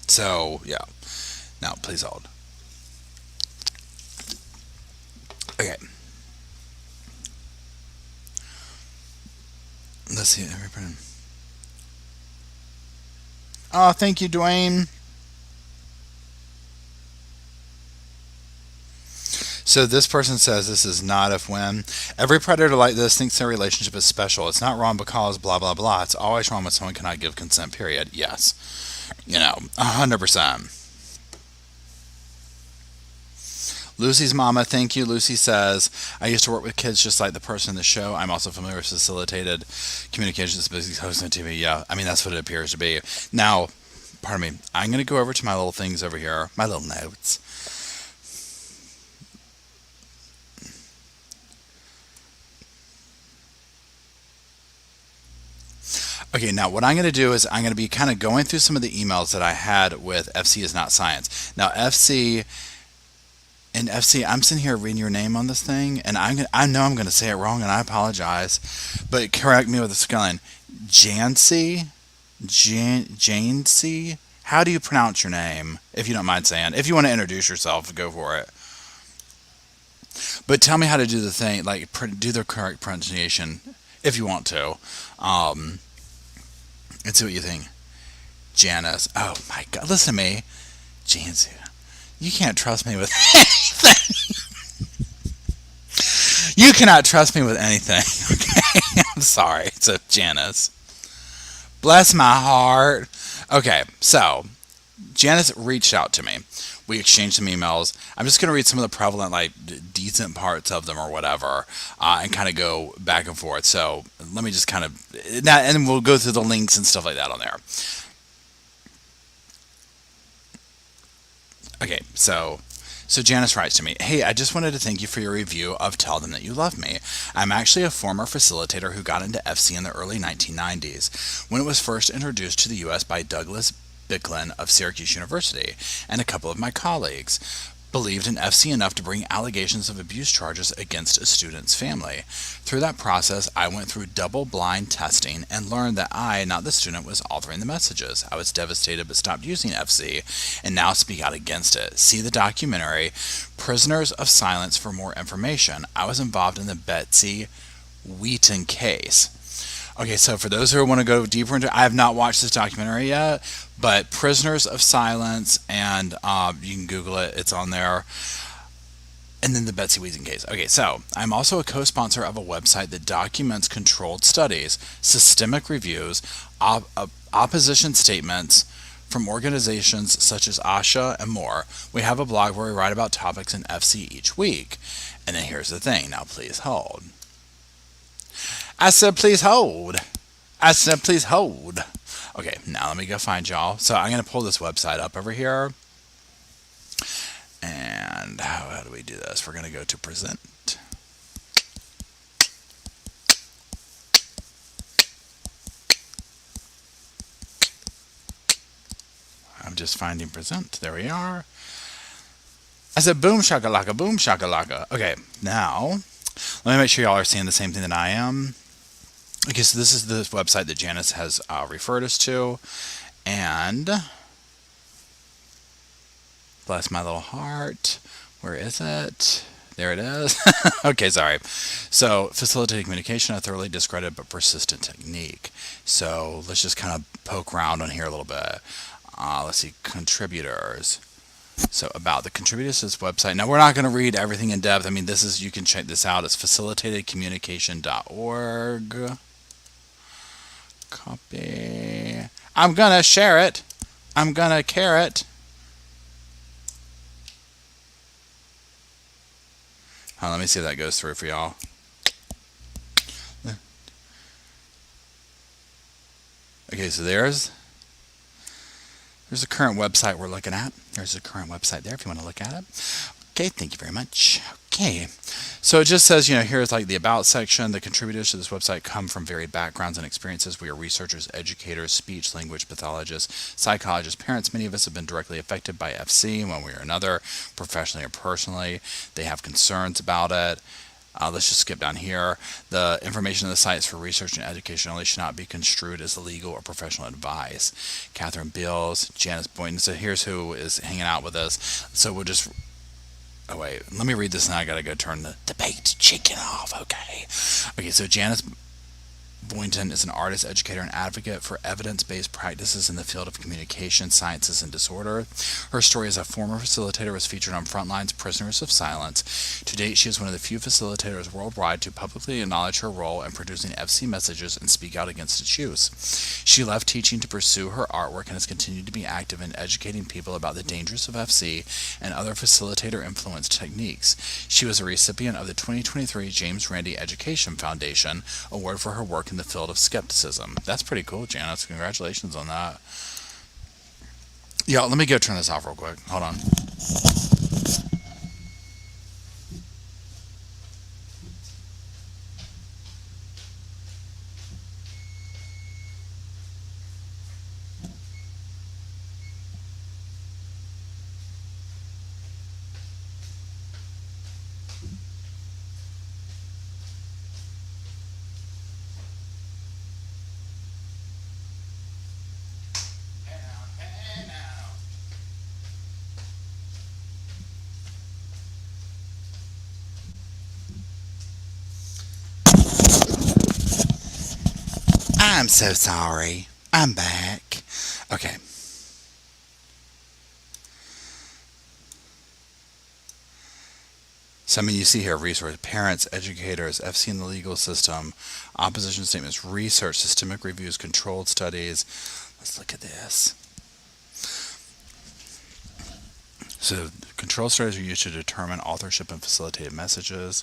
So yeah. Now please hold. Okay. Let's see. Oh, thank you, Dwayne. So this person says this is not if when. Every predator like this thinks their relationship is special. It's not wrong because blah blah blah. It's always wrong when someone cannot give consent. Period. Yes, 100%. Lucy's mama, thank you. Lucy says, I used to work with kids just like the person in the show. I'm also familiar with facilitated communications, business hosting on TV. Yeah, I mean, that's what it appears to be. Now, pardon me, I'm going to go over to my little things over here, my little notes. Okay, now what I'm going to do is I'm going to be kind of going through some of the emails that I had with FC is not science. Now, FC, I'm sitting here reading your name on this thing, and I know I'm going to say it wrong, and I apologize, but correct me with the spelling. Jancy? Jancy? How do you pronounce your name, if you don't mind saying? If you want to introduce yourself, go for it. But tell me how to do the thing, like do the correct pronunciation, if you want to. And see what you think. Janice. Oh my God, listen to me. Jancy. You can't trust me with anything. You cannot trust me with anything. Okay, I'm sorry. So Janice. Bless my heart. Okay, so Janice reached out to me. We exchanged some emails. I'm just going to read some of the prevalent, like, decent parts of them or whatever, and kind of go back and forth. So let me just kind of, and we'll go through the links and stuff like that on there. Okay, so Janice writes to me, hey, I just wanted to thank you for your review of Tell Them That You Love Me. I'm actually a former facilitator who got into FC in the early 1990s, when it was first introduced to the U.S. by Douglas Bicklin of Syracuse University, and a couple of my colleagues believed in FC enough to bring allegations of abuse charges against a student's family. Through that process, I went through double-blind testing and learned that I, not the student, was authoring the messages. I was devastated but stopped using FC and now speak out against it. See the documentary Prisoners of Silence for more information. I was involved in the Betsy Wheaton case. Okay, so for those who want to go deeper into it, I have not watched this documentary yet, but Prisoners of Silence, and you can Google it, it's on there. And then the Betsy Wheaton case. Okay, so I'm also a co-sponsor of a website that documents controlled studies, systemic reviews, opposition statements from organizations such as ASHA and more. We have a blog where we write about topics in FC each week. And then here's the thing. Now please hold. I said please hold. I said please hold. Okay, now let me go find y'all. So I'm going to pull this website up over here. And how do we do this? We're going to go to present. I'm just finding present. There we are. I said boom shakalaka, boom shakalaka. Okay, now let me make sure y'all are seeing the same thing that I am. Okay, so this is the website that Janice has referred us to. And bless my little heart. Where is it? There it is. Okay, sorry. So, facilitated communication, a thoroughly discredited but persistent technique. So, let's just kind of poke around on here a little bit. Let's see, contributors. So, about the contributors to this website. Now, we're not going to read everything in depth. I mean, this is, you can check this out. It's facilitatedcommunication.org. Copy. I'm going to share it. I'm going to carrot. Let me see if that goes through for y'all. Okay, so there's the current website we're looking at. There's the current website there if you want to look at it. Okay, thank you very much. Okay, so it just says, here's like the about section. The contributors to this website come from varied backgrounds and experiences. We are researchers, educators, speech, language pathologists, psychologists, parents. Many of us have been directly affected by FC in one way or another, professionally or personally. They have concerns about it. Let's just skip down here. The information on the site is for research and education only, should not be construed as legal or professional advice. Catherine Bills, Janice Boynton. So here's who is hanging out with us. So we'll just... Oh, wait. Let me read this and I got to go turn the debate chicken off. Okay. Okay, so Janice Boynton is an artist, educator, and advocate for evidence-based practices in the field of communication, sciences, and disorder. Her story as a former facilitator was featured on Frontline's Prisoners of Silence. To date, she is one of the few facilitators worldwide to publicly acknowledge her role in producing FC messages and speak out against its use. She left teaching to pursue her artwork and has continued to be active in educating people about the dangers of FC and other facilitator-influenced techniques. She was a recipient of the 2023 James Randi Education Foundation Award for her work in the field of skepticism. That's pretty cool, Janice. Congratulations on that. Yeah, let me go turn this off real quick. Hold on. I'm so sorry. I'm back. Okay. So, I mean, you see here resource, parents, educators, FC in the legal system, opposition statements, research, systemic reviews, controlled studies. Let's look at this. So, control studies are used to determine authorship and facilitated messages.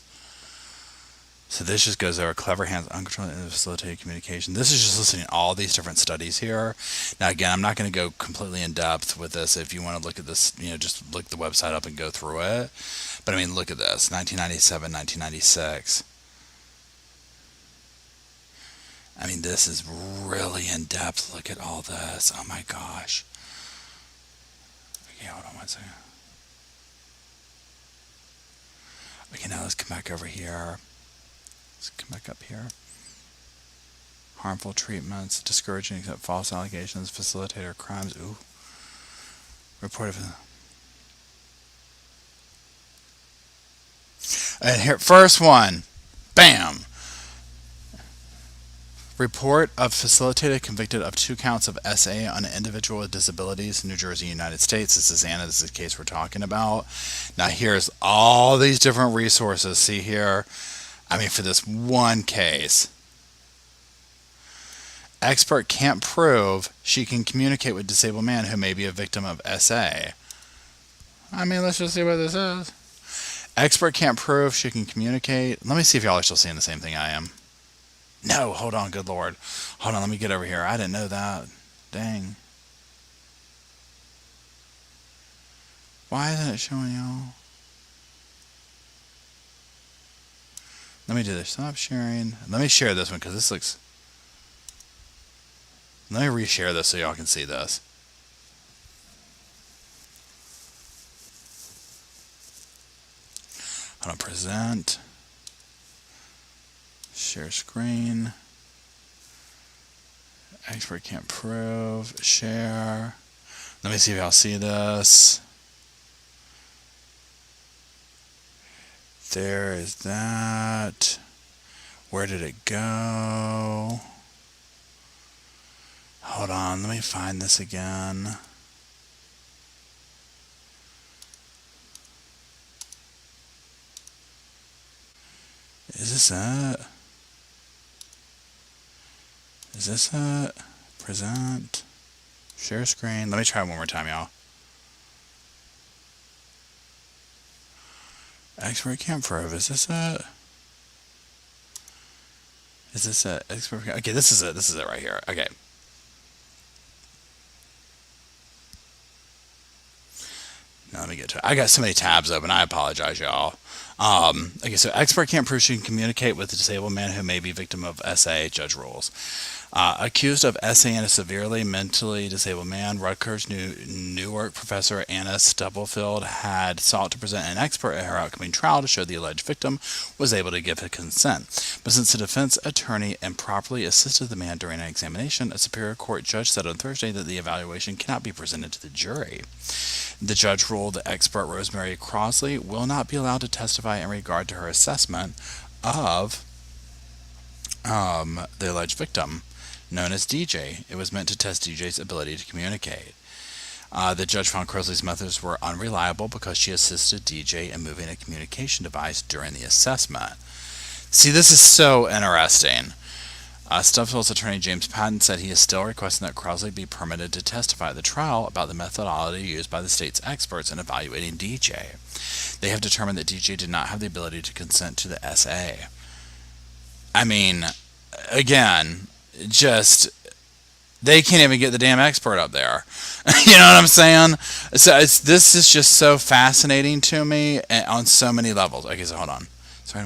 So this just goes over clever hands, uncontrolled and facilitated communication. This is just listing all these different studies here. Now again, I'm not going to go completely in depth with this. If you want to look at this, just look the website up and go through it. But I mean, look at this, 1997, 1996. I mean, this is really in depth. Look at all this. Oh my gosh. Okay, hold on one second. Okay, now let's come back over here. Let's come back up here. Harmful treatments, discouraging except false allegations, facilitator crimes. Ooh. Report of... And here, first one. Bam! Report of facilitator convicted of 2 counts of SA on an individual with disabilities, New Jersey, United States. This is Anna. This is the case we're talking about. Now here's all these different resources. See here? I mean, for this one case. Expert can't prove she can communicate with disabled man who may be a victim of SA. I mean, let's just see what this is. Expert can't prove she can communicate. Let me see if y'all are still seeing the same thing I am. No, hold on, good Lord. Hold on, let me get over here. I didn't know that. Dang. Why isn't it showing y'all? Let me do this. Stop sharing. Let me share this one because this looks... Let me reshare this so y'all can see this. I'm going to present. Share screen. Expert can't prove. Share. Let me see if y'all see this. there is that. Where did it go? Hold on, let me find this again. Is this it? Is this it? Present. Share screen. Let me try it one more time, y'all. Expert can't prove. Is this it? Is this it? Expert. Okay, this is it. This is it right here. Okay. Now let me get to it. I got so many tabs open. I apologize, y'all. Okay, so expert can't prove she can communicate with a disabled man who may be victim of SA, judge rules. Accused of SA a severely mentally disabled man, Rutgers Newark professor Anna Stubblefield had sought to present an expert at her upcoming trial to show the alleged victim was able to give consent. But since the defense attorney improperly assisted the man during an examination, a Superior Court judge said on Thursday that the evaluation cannot be presented to the jury. The judge ruled that expert Rosemary Crossley will not be allowed to testify in regard to her assessment of the alleged victim, known as DJ. It was meant to test DJ's ability to communicate. The judge found Crossley's methods were unreliable because she assisted DJ in moving a communication device during the assessment. See, this is so interesting. Stubbfield's attorney James Patton said he is still requesting that Crossley be permitted to testify at the trial about the methodology used by the state's experts in evaluating DJ. They have determined that DJ did not have the ability to consent to the SA. I mean, again, just they can't even get the damn expert up there. You know what I'm saying? So this is just so fascinating to me on so many levels. Okay, so hold on. Sorry,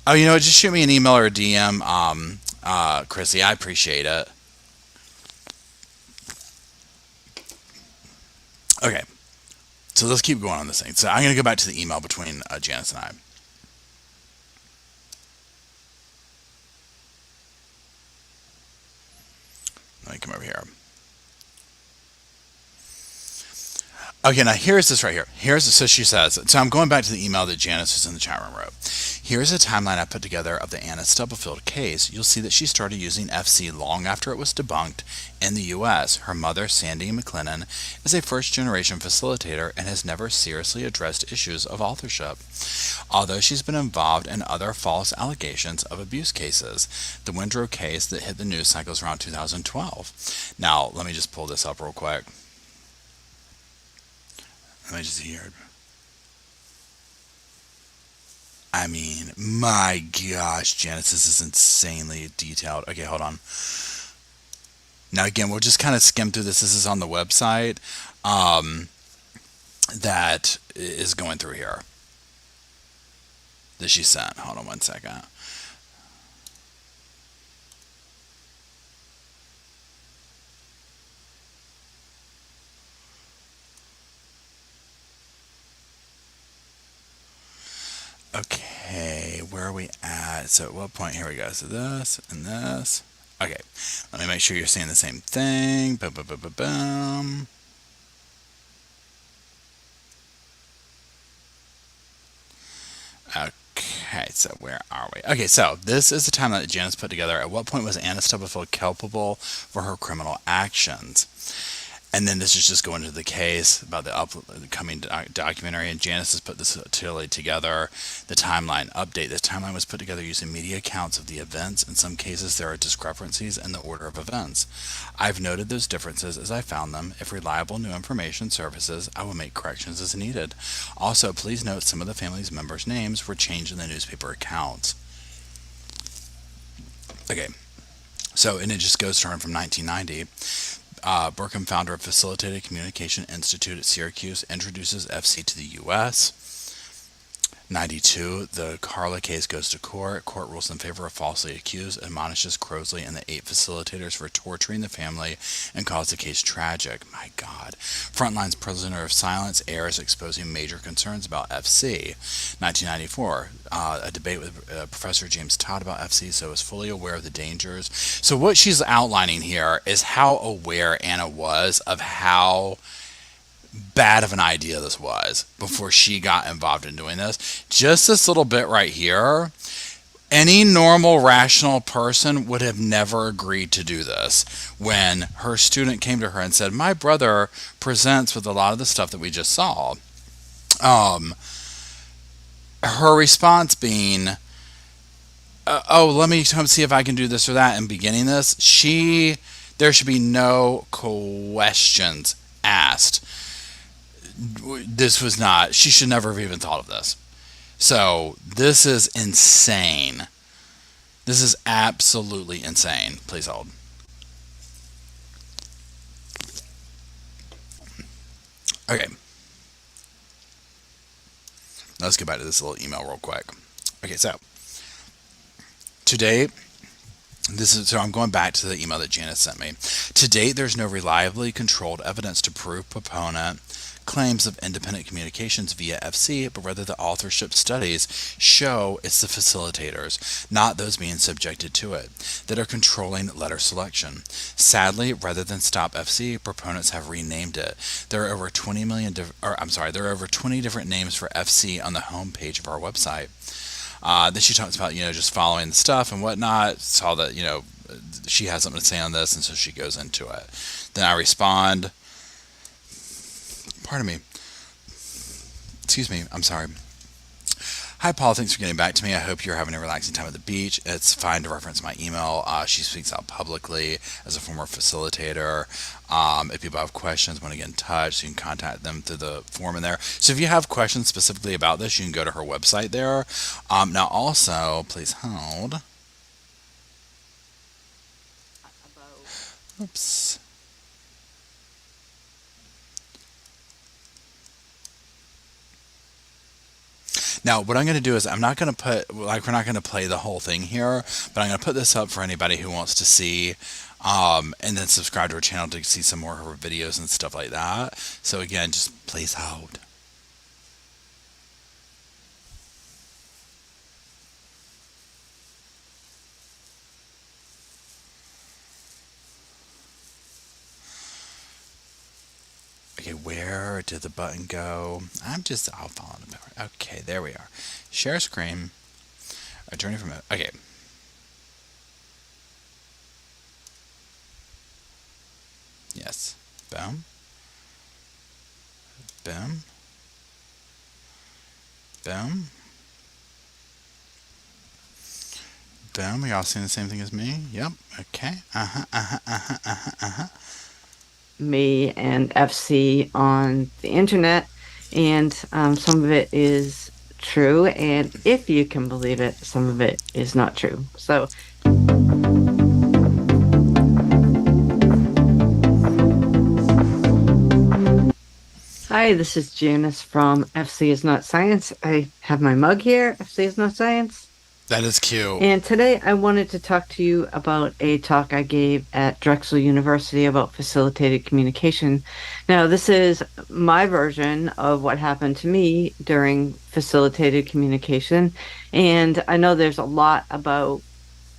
oh, you know what? Just shoot me an email or a DM, Chrissy. I appreciate it. Okay, so let's keep going on this thing. So I'm going to go back to the email between Janice and I. Let me come over here. Okay, now here's this right here. So she says, so I'm going back to the email that Janice was in the chat room wrote. Here's a timeline I put together of the Anna Stubblefield case. You'll see that she started using FC long after it was debunked in the U.S. Her mother, Sandy McLennan, is a first-generation facilitator and has never seriously addressed issues of authorship, although she's been involved in other false allegations of abuse cases. The Windrow case that hit the news cycles around 2012. Now, let me just pull this up real quick. Let me just hear it. I mean, my gosh, Janice, this is insanely detailed. Okay, hold on. Now, again, we'll just kind of skim through this. This is on the website that is going through here that she sent. Hold on one second. Okay, where are we at? So at what point? Here we go. So this and this. Okay, let me make sure you're seeing the same thing. Boom, boom, boom, boom, boom. Okay, so where are we? Okay, so this is the timeline that Janice put together. At what point was Anna Stubblefield culpable for her criminal actions? And then this is just going into the case about the upcoming documentary, and Janice has put this totally together. The timeline update. This timeline was put together using media accounts of the events. In some cases, there are discrepancies in the order of events. I've noted those differences as I found them. If reliable new information surfaces, I will make corrections as needed. Also, please note some of the family's members' names were changed in the newspaper accounts. Okay, so, and it just goes starting from 1990. Burkham, founder of Facilitated Communication Institute at Syracuse, introduces FC to the U.S. 92, the Carla case goes to court. Court rules in favor of falsely accused, admonishes Crossley and the 8 facilitators for torturing the family and caused the case tragic. My God. Frontline's Prisoner of Silence airs, exposing major concerns about FC. 1994, a debate with Professor James Todd about FC, so is fully aware of the dangers. So what she's outlining here is how aware Anna was of how bad of an idea this was before she got involved in doing this. Just this little bit right here, any normal, rational person would have never agreed to do this when her student came to her and said, "My brother presents with a lot of the stuff that we just saw." Um, Her response being, "Oh, let me come see if I can do this or that," and beginning this, there should be no questions asked. This was not, she should never have even thought of this. So, this is insane. This is absolutely insane. Please hold. Okay. Let's get back to this little email real quick. Okay, so today, so I'm going back to the email that Janice sent me. To date, there's no reliably controlled evidence to prove proponent claims of independent communications via FC, but rather the authorship studies show it's the facilitators, not those being subjected to it, that are controlling letter selection. Sadly, rather than stop FC, proponents have renamed it. There are over 20 million, there are over 20 different names for FC on the homepage of our website. Then she talks about, just following the stuff and whatnot. Saw that, she has something to say on this, and so she goes into it. Then I respond. Pardon me. Excuse me. I'm sorry. Hi, Paul. Thanks for getting back to me. I hope you're having a relaxing time at the beach. It's fine to reference my email. She speaks out publicly as a former facilitator. If people have questions, want to get in touch, you can contact them through the form in there. So if you have questions specifically about this, you can go to her website there. Now, also, please hold. Oops. Now, what I'm going to do is we're not going to play the whole thing here, but I'm going to put this up for anybody who wants to see, and then subscribe to her channel to see some more of her videos and stuff like that. So again, just please hold. Okay, where did the button go? I'll follow the power. Okay, there we are. Share screen. A journey from it. Okay. Yes. Boom. Boom. Boom. Boom. Are y'all seeing the same thing as me? Yep. Okay. Me and FC on the internet, and some of it is true, and if you can believe it, some of it is not true. So, hi, this is Janice from FC is Not Science. I have my mug here, FC is Not Science. That is cute. And today I wanted to talk to you about a talk I gave at Drexel University about facilitated communication. Now, this is my version of what happened to me during facilitated communication. And I know there's a lot about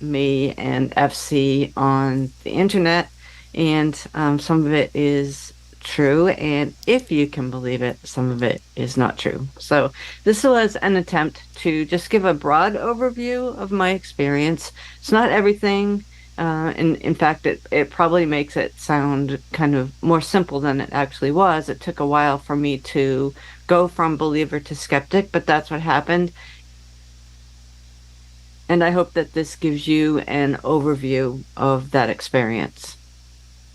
me and FC on the internet, and some of it is true, and if you can believe it, some of it is not true. So this was an attempt to just give a broad overview of my experience. It's not everything. In fact, it probably makes it sound kind of more simple than it actually was. It took a while for me to go from believer to skeptic, but that's what happened. And I hope that this gives you an overview of that experience.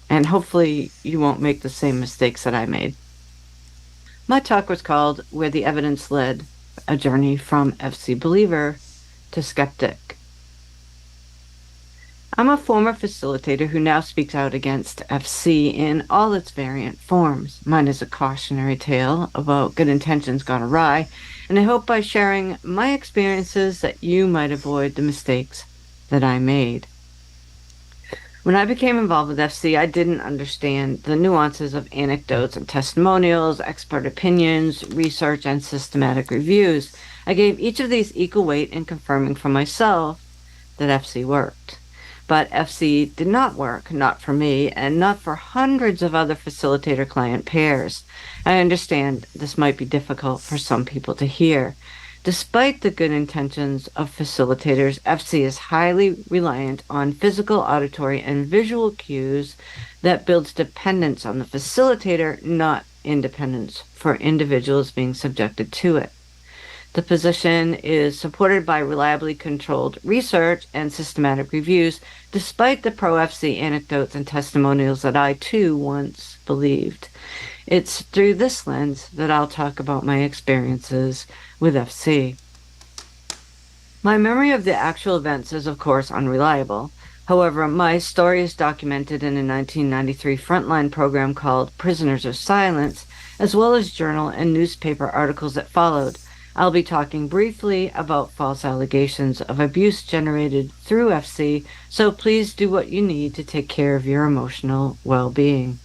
And hopefully you won't make the same mistakes that I made. My talk was called Where the Evidence Led, a Journey from FC Believer to Skeptic. I'm a former facilitator who now speaks out against FC in all its variant forms. Mine is a cautionary tale about good intentions gone awry, and I hope by sharing my experiences that you might avoid the mistakes that I made. When I became involved with FC, I didn't understand the nuances of anecdotes and testimonials, expert opinions, research, and systematic reviews. I gave each of these equal weight in confirming for myself that FC worked. But FC did not work, not for me, and not for hundreds of other facilitator client pairs. I understand this might be difficult for some people to hear. Despite the good intentions of facilitators, FC is highly reliant on physical, auditory, and visual cues that builds dependence on the facilitator, not independence for individuals being subjected to it. The position is supported by reliably controlled research and systematic reviews, despite the pro-FC anecdotes and testimonials that I too once believed. It's through this lens that I'll talk about my experiences with FC. My memory of the actual events is, of course, unreliable. However, my story is documented in a 1993 Frontline program called Prisoners of Silence, as well as journal and newspaper articles that followed. I'll be talking briefly about false allegations of abuse generated through FC, so please do what you need to take care of your emotional well-being.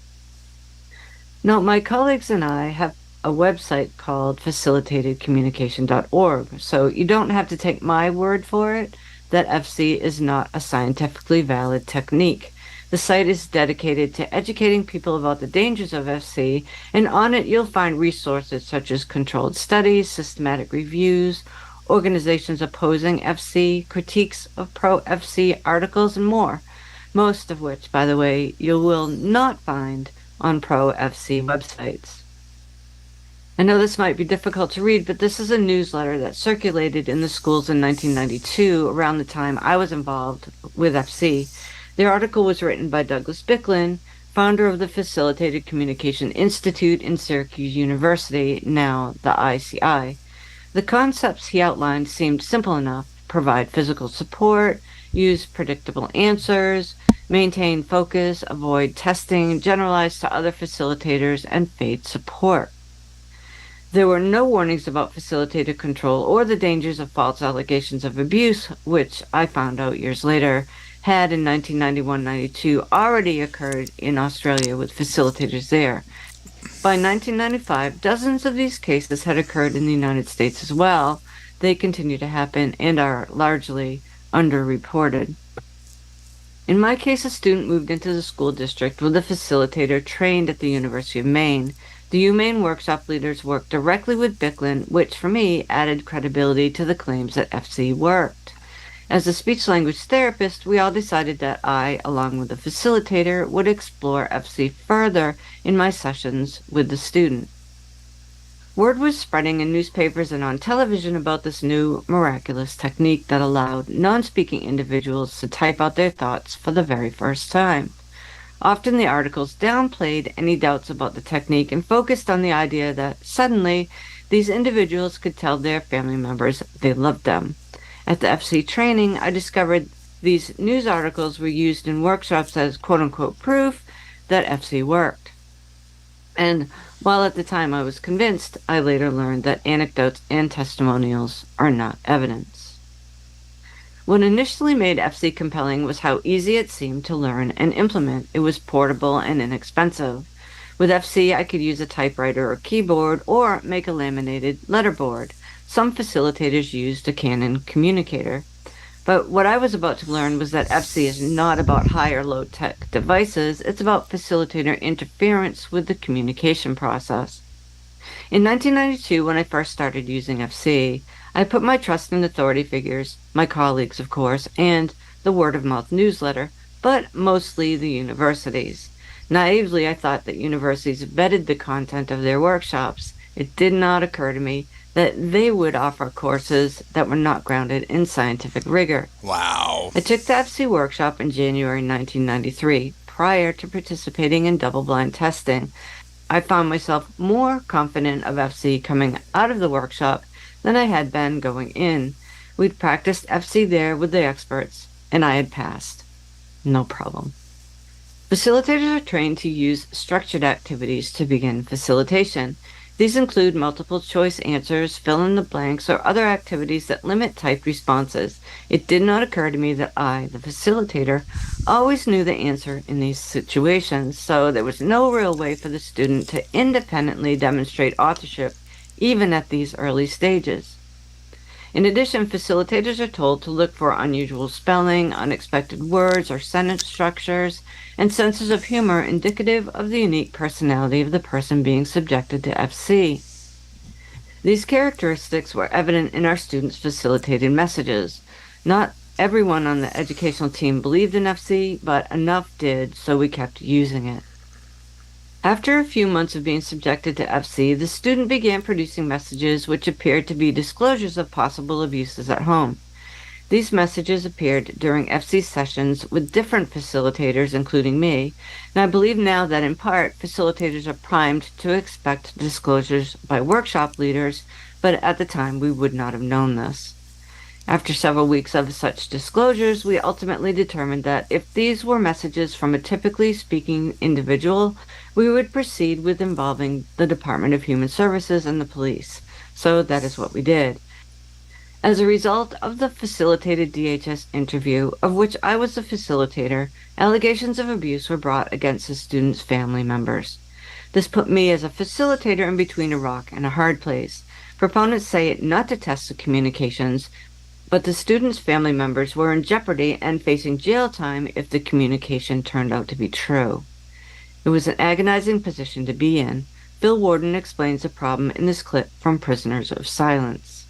Now, my colleagues and I have a website called facilitatedcommunication.org, so you don't have to take my word for it that FC is not a scientifically valid technique. The site is dedicated to educating people about the dangers of FC, and on it you'll find resources such as controlled studies, systematic reviews, organizations opposing FC, critiques of pro-FC articles, and more. Most of which, by the way, you will not find on pro-FC websites. I know this might be difficult to read, but this is a newsletter that circulated in the schools in 1992, around the time I was involved with FC. The article was written by Douglas Bicklin, founder of the Facilitated Communication Institute in Syracuse University, now the ICI. The concepts he outlined seemed simple enough: provide physical support, use predictable answers, maintain focus, avoid testing, generalize to other facilitators, and fade support. There were no warnings about facilitator control or the dangers of false allegations of abuse, which I found out years later had in 1991-92 already occurred in Australia with facilitators there. By 1995, dozens of these cases had occurred in the United States as well. They continue to happen and are largely underreported. In my case, a student moved into the school district with a facilitator trained at the University of Maine. The UMaine workshop leaders worked directly with Bicklin, which for me added credibility to the claims that FC worked. As a speech-language therapist, we all decided that I, along with the facilitator, would explore FC further in my sessions with the student. Word was spreading in newspapers and on television about this new, miraculous technique that allowed non-speaking individuals to type out their thoughts for the very first time. Often the articles downplayed any doubts about the technique and focused on the idea that suddenly these individuals could tell their family members they loved them. At the FC training, I discovered these news articles were used in workshops as quote-unquote proof that FC worked. And while at the time I was convinced, I later learned that anecdotes and testimonials are not evidence. What initially made FC compelling was how easy it seemed to learn and implement. It was portable and inexpensive. With FC, I could use a typewriter or keyboard or make a laminated letterboard. Some facilitators used a Canon communicator. But what I was about to learn was that FC is not about high or low tech devices. It's about facilitator interference with the communication process. In 1992, when I first started using FC, I put my trust in authority figures, my colleagues, of course, and the word-of-mouth newsletter, but mostly the universities. Naively, I thought that universities vetted the content of their workshops. It did not occur to me that they would offer courses that were not grounded in scientific rigor. Wow. I took the FC workshop in January 1993, prior to participating in double-blind testing. I found myself more confident of FC coming out of the workshop than I had been going in. We'd practiced FC there with the experts, and I had passed. No problem. Facilitators are trained to use structured activities to begin facilitation. These include multiple choice answers, fill in the blanks, or other activities that limit typed responses. It did not occur to me that I, the facilitator, always knew the answer in these situations, so there was no real way for the student to independently demonstrate authorship, even at these early stages. In addition, facilitators are told to look for unusual spelling, unexpected words or sentence structures, and senses of humor indicative of the unique personality of the person being subjected to FC. These characteristics were evident in our students' facilitated messages. Not everyone on the educational team believed in FC, but enough did, so we kept using it. After a few months of being subjected to FC, the student began producing messages which appeared to be disclosures of possible abuses at home. These messages appeared during FC sessions with different facilitators, including me, and I believe now that in part, facilitators are primed to expect disclosures by workshop leaders, but at the time we would not have known this. After several weeks of such disclosures, we ultimately determined that if these were messages from a typically speaking individual, we would proceed with involving the Department of Human Services and the police. So that is what we did. As a result of the facilitated DHS interview, of which I was the facilitator, allegations of abuse were brought against the students' family members. This put me as a facilitator in between a rock and a hard place. Proponents say it not to test the communications, but the students' family members were in jeopardy and facing jail time if the communication turned out to be true. It was an agonizing position to be in. Phil Warden explains the problem in this clip from Prisoners of Silence.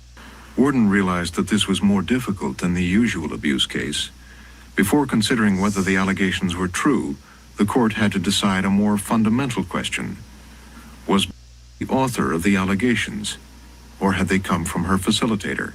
Warden realized that this was more difficult than the usual abuse case. Before considering whether the allegations were true, the court had to decide a more fundamental question. Was the author of the allegations, or had they come from her facilitator?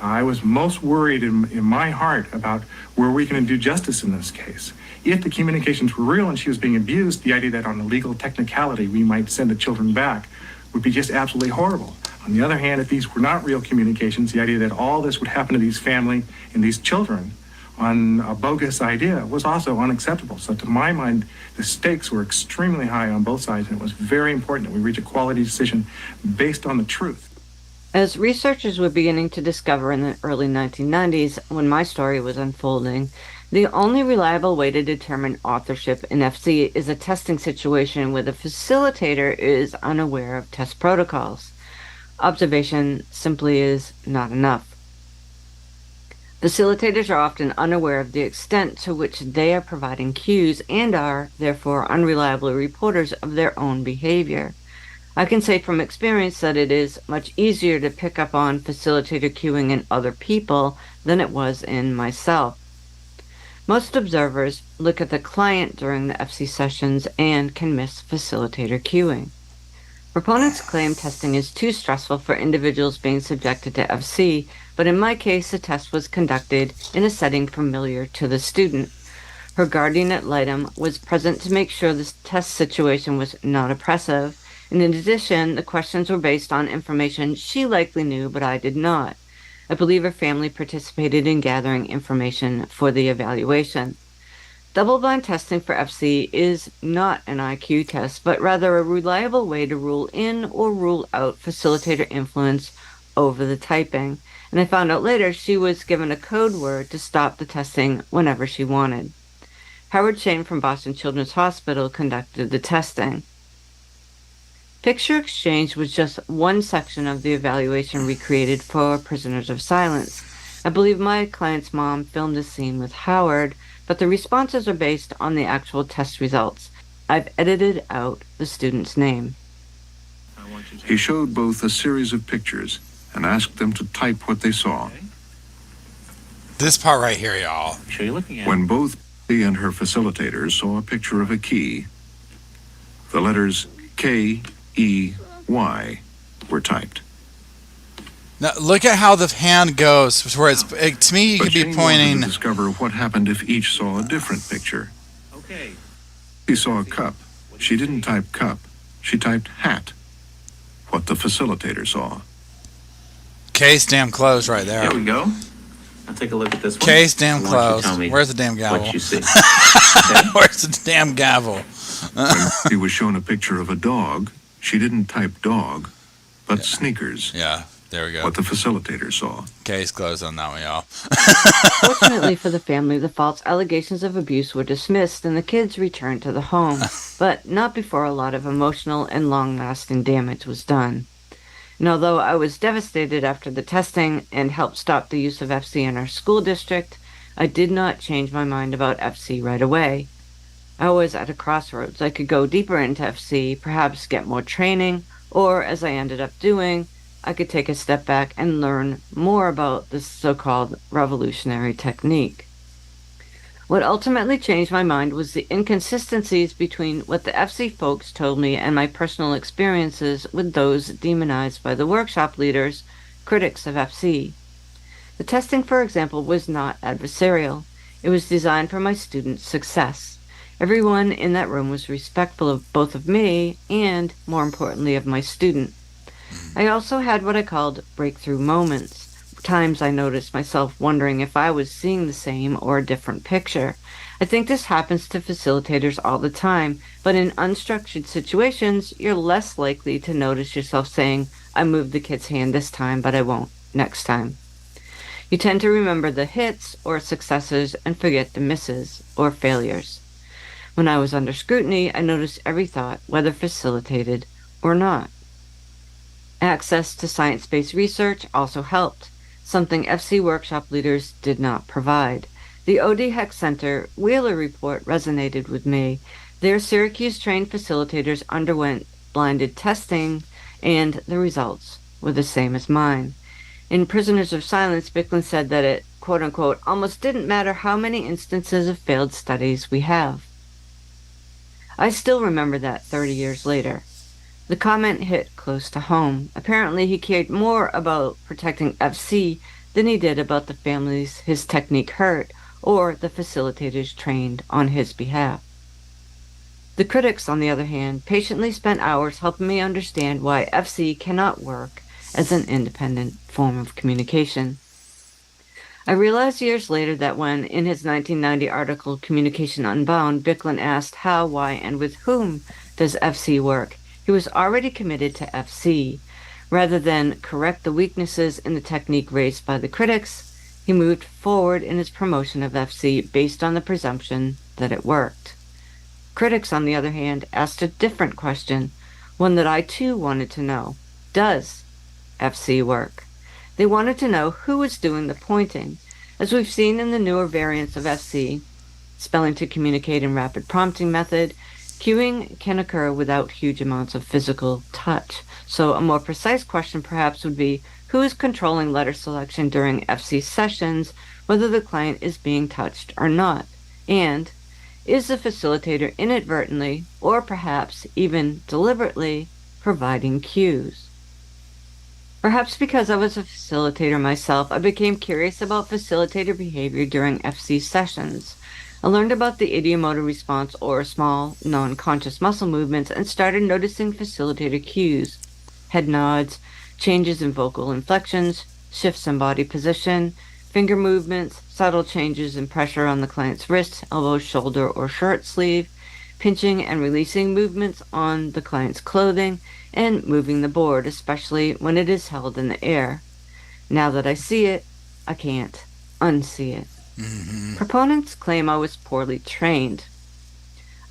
I was most worried in my heart about were we going to do justice in this case. If the communications were real and she was being abused, the idea that on a legal technicality we might send the children back would be just absolutely horrible. On the other hand, if these were not real communications, the idea that all this would happen to these family and these children on a bogus idea was also unacceptable. So to my mind, the stakes were extremely high on both sides, and it was very important that we reach a quality decision based on the truth. As researchers were beginning to discover in the early 1990s, when my story was unfolding, the only reliable way to determine authorship in FC is a testing situation where the facilitator is unaware of test protocols. Observation simply is not enough. Facilitators are often unaware of the extent to which they are providing cues and are, therefore, unreliable reporters of their own behavior. I can say from experience that it is much easier to pick up on facilitator cueing in other people than it was in myself. Most observers look at the client during the FC sessions and can miss facilitator cueing. Proponents claim testing is too stressful for individuals being subjected to FC, but in my case, the test was conducted in a setting familiar to the student. Her guardian ad litem was present to make sure the test situation was not oppressive. And in addition, the questions were based on information she likely knew, but I did not. I believe her family participated in gathering information for the evaluation. Double-blind testing for FC is not an IQ test, but rather a reliable way to rule in or rule out facilitator influence over the typing. And I found out later she was given a code word to stop the testing whenever she wanted. Howard Shane from Boston Children's Hospital conducted the testing. Picture exchange was just one section of the evaluation recreated for Prisoners of Silence. I believe my client's mom filmed this scene with Howard, but the responses are based on the actual test results. I've edited out the student's name. He showed both a series of pictures and asked them to type what they saw. This part right here, y'all. Sure you're looking at. When both she and her facilitators saw a picture of a key, the letters K-E-Y were typed. Now, look at how the hand goes, where to me, you could be Shane pointing. wanted to discover what happened if each saw a different picture. Okay. She saw a cup. She didn't type cup. She typed hat. What the facilitator saw. Case damn closed right there. There we go. I'll take a look at this one. Case damn I want you to closed. tell me Where's the damn gavel? what you see. Where's the damn gavel? When she was shown a picture of a dog, she didn't type dog, but sneakers. Yeah, there we go. What the facilitator saw. Case closed on that one, y'all. Fortunately for the family, the false allegations of abuse were dismissed and the kids returned to the home, but not before a lot of emotional and long-lasting damage was done. And although I was devastated after the testing and helped stop the use of FC in our school district, I did not change my mind about FC right away. I was at a crossroads. I could go deeper into FC, perhaps get more training, or, as I ended up doing, I could take a step back and learn more about this so-called revolutionary technique. What ultimately changed my mind was the inconsistencies between what the FC folks told me and my personal experiences with those demonized by the workshop leaders, critics of FC. The testing, for example, was not adversarial. It was designed for my students' success. Everyone in that room was respectful of both of me and, more importantly, of my student. I also had what I called breakthrough moments. Times I noticed myself wondering if I was seeing the same or a different picture. I think this happens to facilitators all the time, but in unstructured situations, you're less likely to notice yourself saying, I moved the kid's hand this time, but I won't next time. You tend to remember the hits or successes and forget the misses or failures. When I was under scrutiny, I noticed every thought, whether facilitated or not. Access to science-based research also helped, something FC workshop leaders did not provide. The O.D. Heck Center Wheeler report resonated with me. Their Syracuse-trained facilitators underwent blinded testing, and the results were the same as mine. In Prisoners of Silence, Bicklin said that it, quote-unquote, almost didn't matter how many instances of failed studies we have. I still remember that 30 years later. The comment hit close to home. Apparently, he cared more about protecting FC than he did about the families his technique hurt or the facilitators trained on his behalf. The critics, on the other hand, patiently spent hours helping me understand why FC cannot work as an independent form of communication. I realized years later that when, in his 1990 article, Communication Unbound, Bicklin asked how, why, and with whom does FC work, he was already committed to FC. Rather than correct the weaknesses in the technique raised by the critics, he moved forward in his promotion of FC based on the presumption that it worked. Critics, on the other hand, asked a different question, one that I too wanted to know. Does FC work? They wanted to know who was doing the pointing. As we've seen in the newer variants of FC, spelling to communicate and rapid prompting method, cueing can occur without huge amounts of physical touch. So a more precise question perhaps would be, who is controlling letter selection during FC sessions, whether the client is being touched or not? And is the facilitator inadvertently, or perhaps even deliberately, providing cues? Perhaps because I was a facilitator myself, I became curious about facilitator behavior during FC sessions. I learned about the ideomotor response, or small, non-conscious muscle movements, and started noticing facilitator cues, head nods, changes in vocal inflections, shifts in body position, finger movements, subtle changes in pressure on the client's wrist, elbow, shoulder, or shirt sleeve, pinching and releasing movements on the client's clothing, and moving the board, especially when it is held in the air. Now that I see it, I can't unsee it. Proponents claim I was poorly trained.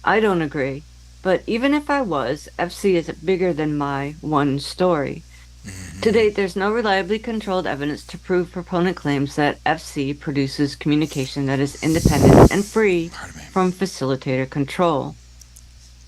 I don't agree, but even if I was, FC is bigger than my one story. To date, there's no reliably controlled evidence to prove proponent claims that FC produces communication that is independent and free from facilitator control.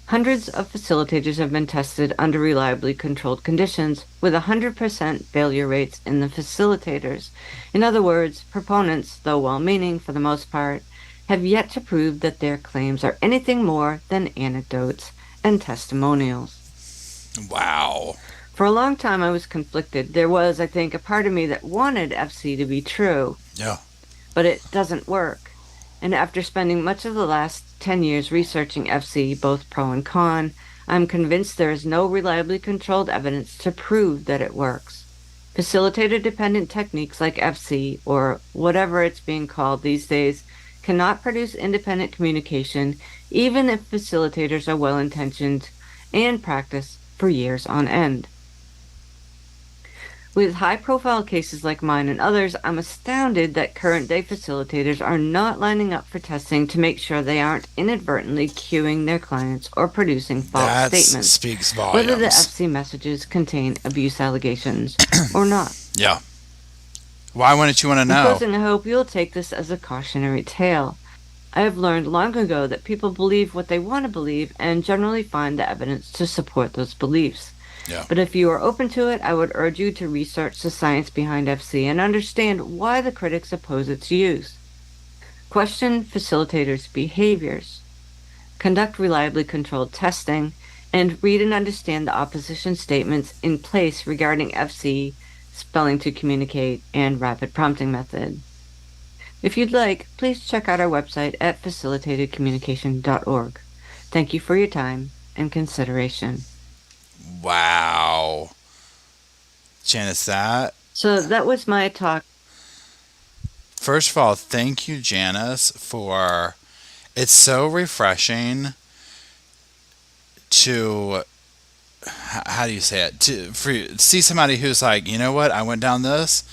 Hundreds of facilitators have been tested under reliably controlled conditions with 100% failure rates in the facilitators. In other words, proponents, though well-meaning for the most part, have yet to prove that their claims are anything more than anecdotes and testimonials. Wow. For a long time, I was conflicted. There was, I think, a part of me that wanted FC to be true. Yeah. But it doesn't work. And after spending much of the last 10 years researching FC, both pro and con, I'm convinced there is no reliably controlled evidence to prove that it works. Facilitator-dependent techniques like FC, or whatever it's being called these days, cannot produce independent communication, even if facilitators are well-intentioned and practice for years on end. With high-profile cases like mine and others, I'm astounded that current-day facilitators are not lining up for testing to make sure they aren't inadvertently cueing their clients or producing false That statements, speaks whether the volumes. FC messages contain abuse allegations or not. Yeah. Why wouldn't you want to In know? closing, I hope you'll take this as a cautionary tale. I have learned long ago that people believe what they want to believe and generally find the evidence to support those beliefs. Yeah. But if you are open to it, I would urge you to research the science behind FC and understand why the critics oppose its use. Question facilitators' behaviors. Conduct reliably controlled testing, and read and understand the opposition statements in place regarding FC, spelling to communicate, and rapid prompting method. If you'd like, please check out our website at facilitatedcommunication.org. Thank you for your time and consideration. Wow. Janice, So that was my talk. first of all, thank you, Janice, for it's so refreshing to how do you say it see somebody who's like, you know what, I went down this,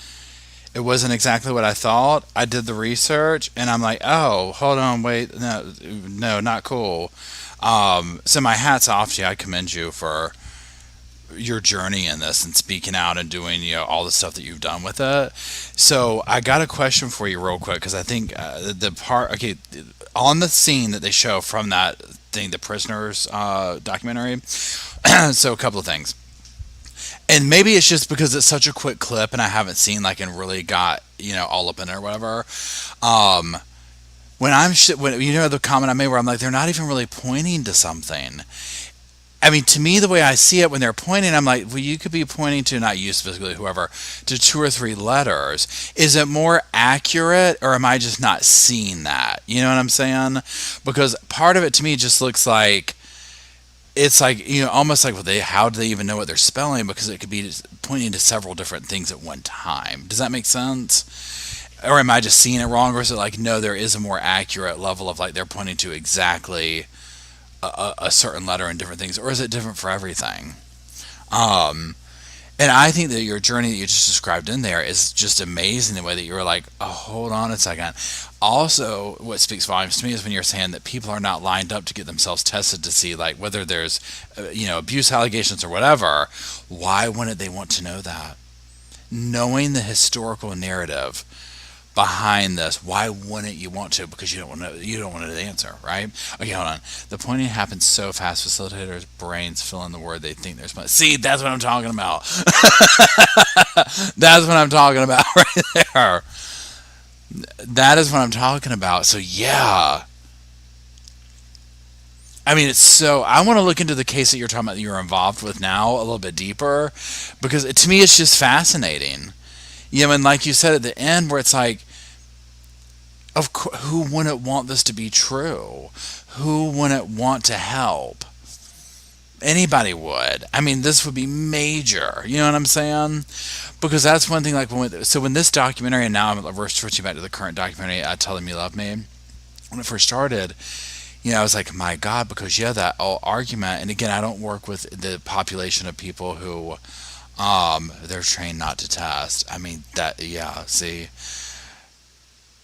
it wasn't exactly what I thought, I did the research, and I'm like, oh, hold on, wait, no, not cool. So my hat's off to you. I commend you for your journey in this and speaking out and doing, all the stuff that you've done with it. So I got a question for you real quick, because I think the part, okay, on the scene that they show from that thing, the prisoners documentary. So a couple of things, and maybe it's just because it's such a quick clip and I haven't seen like and really got all up in it or whatever. When the comment I made where I'm like, they're not even really pointing to something. I mean, to me, the way I see it, when they're pointing, I'm like, well, you could be pointing to, not you specifically, whoever, to 2 or 3 letters. Is it more accurate, or am I just not seeing that? You know what I'm saying? Because part of it to me just looks like, it's like, almost like, well, how do they even know what they're spelling? Because it could be just pointing to several different things at one time. Does that make sense? Or am I just seeing it wrong? Or is it like, no, there is a more accurate level of like they're pointing to exactly a certain letter and different things? Or is it different for everything? And I think that your journey that you just described in there is just amazing, the way that you were like, oh, hold on a second. Also, what speaks volumes to me is when you're saying that people are not lined up to get themselves tested to see like whether there's abuse allegations or whatever. Why wouldn't they want to know that? Knowing the historical narrative behind this, why wouldn't you want to? Because you don't want to know the answer, right? Okay, hold on. The pointing happens so fast, facilitators' brains fill in the word they think they're supposed to. See, that's what I'm talking about. That's what I'm talking about right there. That is what I'm talking about. So yeah, I mean, it's so, I want to look into the case that you're talking about that you're involved with now a little bit deeper, because to me it's just fascinating. And like you said at the end, where it's like, of course, who wouldn't want this to be true? Who wouldn't want to help? Anybody would. I mean, this would be major. You know what I'm saying? Because that's one thing. Like when this documentary, and now we're switching back to the current documentary, "Tell Them You Love Me." When it first started, I was like, my God, because that whole argument. And again, I don't work with the population of people who they're trained not to test. I mean, see,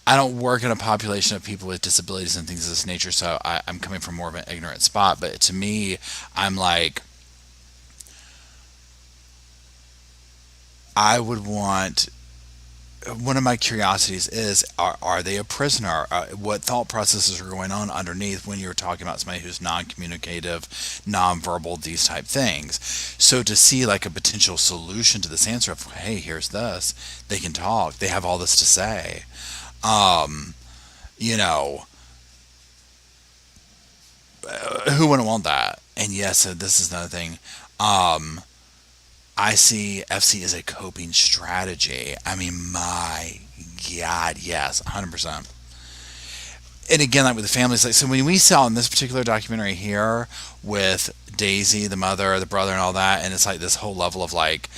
I don't work in a population of people with disabilities and things of this nature, so I'm coming from more of an ignorant spot. But to me, I'm like, I would want, one of my curiosities is, are they a prisoner? What thought processes are going on underneath when you're talking about somebody who's non-communicative, non-verbal, these type things? So to see like a potential solution to this answer of, hey, here's this, they can talk, they have all this to say. Who wouldn't want that? And yes, this is another thing. I see FC as a coping strategy. I mean, my God, yes, 100%. And again, like with the families, like, so when we saw in this particular documentary here with Daisy, the mother, the brother, and all that, and it's like this whole level of like,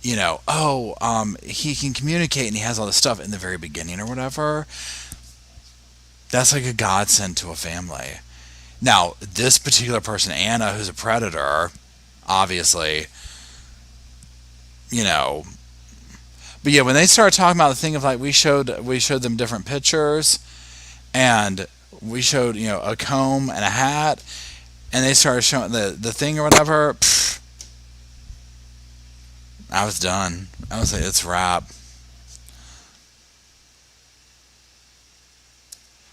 he can communicate and he has all this stuff in the very beginning or whatever. That's like a godsend to a family. Now, this particular person, Anna, who's a predator, obviously, But yeah, when they started talking about the thing of like we showed them different pictures, and we showed a comb and a hat, and they started showing the thing or whatever. I was done. I was like, it's a wrap.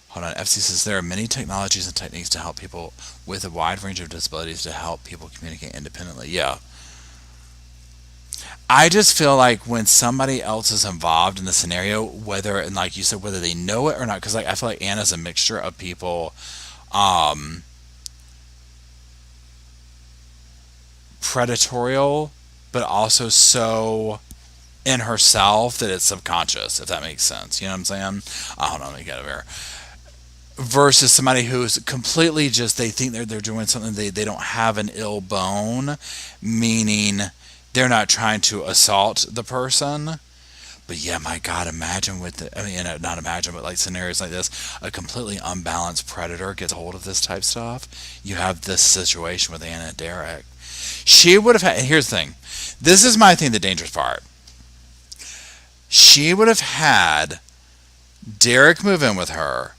Hold on. FC says there are many technologies and techniques to help people with a wide range of disabilities to help people communicate independently. Yeah. I just feel like when somebody else is involved in the scenario, whether, and like you said, whether they know it or not, because like I feel like Anna's a mixture of people, predatorial, but also so in herself that it's subconscious, if that makes sense. You know what I'm saying? Hold on, let me get over here. Versus somebody who's completely just, they think they're doing something, they don't have an ill bone, meaning they're not trying to assault the person. But yeah, my God, imagine not imagine, but like scenarios like this, a completely unbalanced predator gets hold of this type stuff. You have this situation with Anna and Derek. She would have had, and here's the thing, this is my thing, the dangerous part. She would have had Derek move in with her.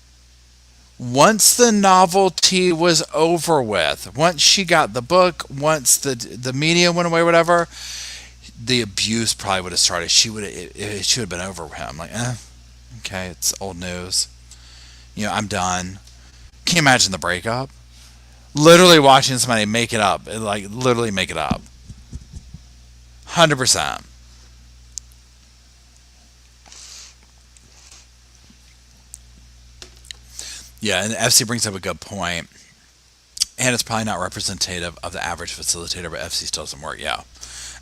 Once the novelty was over with, once she got the book, once the media went away, whatever, the abuse probably would have started. She would have been over him. Like, okay, it's old news. I'm done. Can you imagine the breakup? Literally watching somebody make it up, like literally make it up. 100%. Yeah, and FC brings up a good point. And it's probably not representative of the average facilitator, but FC still doesn't work. Yeah.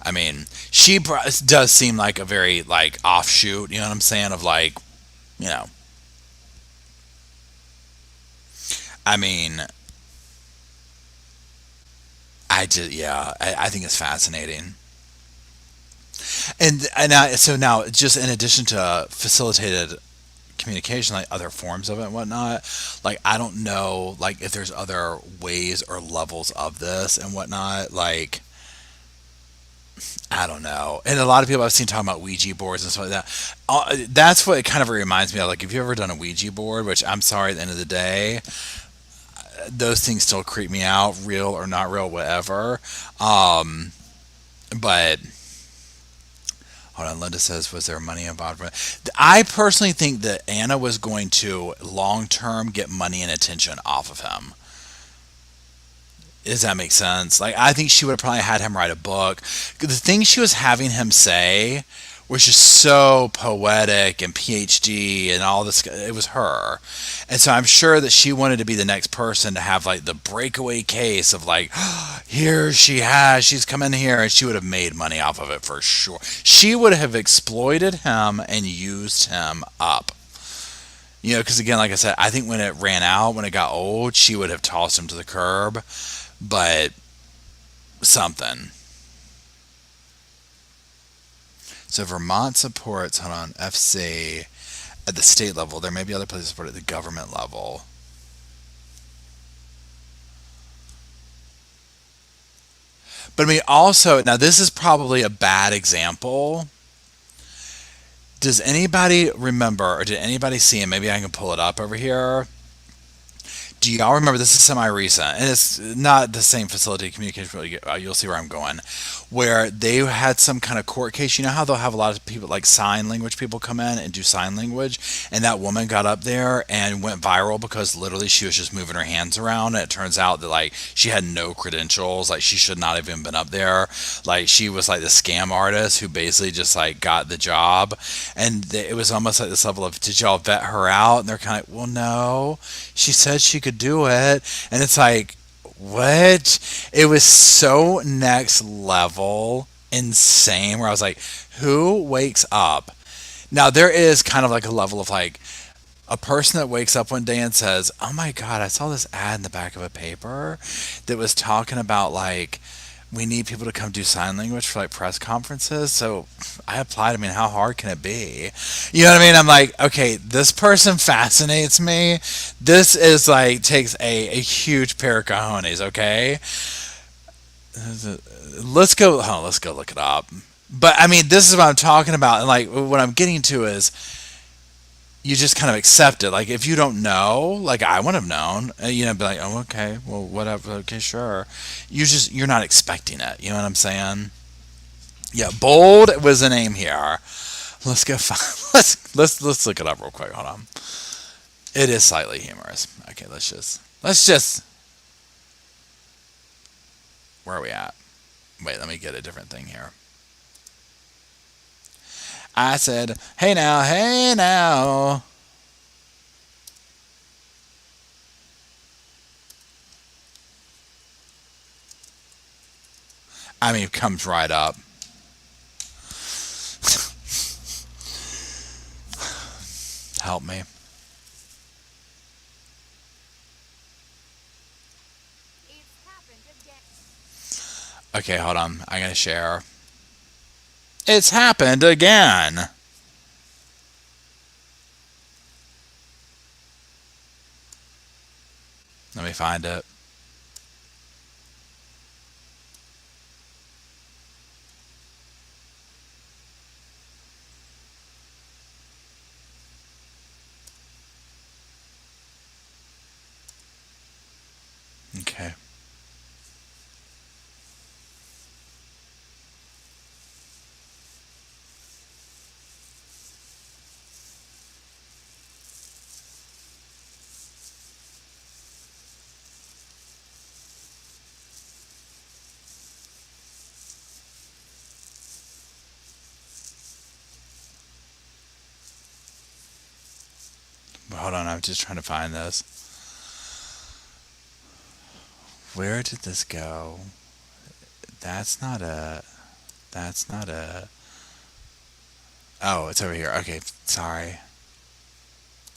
I mean, she does seem like a very, like, offshoot, you know what I'm saying, of, like, I mean, I think it's fascinating. So now, just in addition to facilitated communication, like other forms of it and whatnot, like I don't know, like if there's other ways or levels of this and whatnot, like I don't know. And a lot of people I've seen talking about Ouija boards and stuff like that. That's what it kind of reminds me of. Like, if you've ever done a Ouija board, which I'm sorry, at the end of the day, those things still creep me out, real or not real, whatever. But hold on, Linda says, was there money involved? I personally think that Anna was going to long term get money and attention off of him. Does that make sense? Like, I think she would have probably had him write a book. The thing she was having him say was just so poetic and PhD and all this. It was her. And so I'm sure that she wanted to be the next person to have, like, the breakaway case of, like, here she's come in here, and she would have made money off of it for sure. She would have exploited him and used him up. Because, again, like I said, I think when it ran out, when it got old, she would have tossed him to the curb. But something. So Vermont supports, hold on, FC at the state level. There may be other places support at the government level. But I mean, also, now this is probably a bad example. Does anybody remember, or did anybody see, and maybe I can pull it up over here? Do y'all remember, this is semi-recent, and it's not the same facilitated communication, but you'll see where I'm going, where they had some kind of court case. You know how they'll have a lot of people, like sign language people, come in and do sign language, and that woman got up there and went viral because literally she was just moving her hands around, and it turns out that, like, she had no credentials, like she should not have even been up there, like she was like the scam artist who basically just like got the job, and it was almost like this level of, did y'all vet her out? And they're kind of like, well, no, she said she could do it. And it's like, what? It was so next level insane, where I was like, who wakes up? Now there is kind of like a level of, like, a person that wakes up one day and says, oh my God, I saw this ad in the back of a paper that was talking about, like, we need people to come do sign language for, like, press conferences. So I applied. I mean, how hard can it be? You know what I mean? I'm like, okay, this person fascinates me. This is like, takes a huge pair of cojones, okay? Let's go look it up. But I mean, this is what I'm talking about, and like what I'm getting to is you just kind of accept it. Like if you don't know, like I would have known, be like, oh, okay, well, whatever, okay, sure. You're not expecting it. You know what I'm saying? Yeah, bold was the name here. Let's go find. Let's look it up real quick. Hold on. It is slightly humorous. Okay, let's just. Where are we at? Wait, let me get a different thing here. I said, hey now, hey now. I mean, it comes right up. Help me. Okay, hold on. I gotta share. It's happened again. Let me find it. Okay. Hold on, I'm just trying to find this. Where did this go? That's not a. Oh, it's over here. Okay, sorry.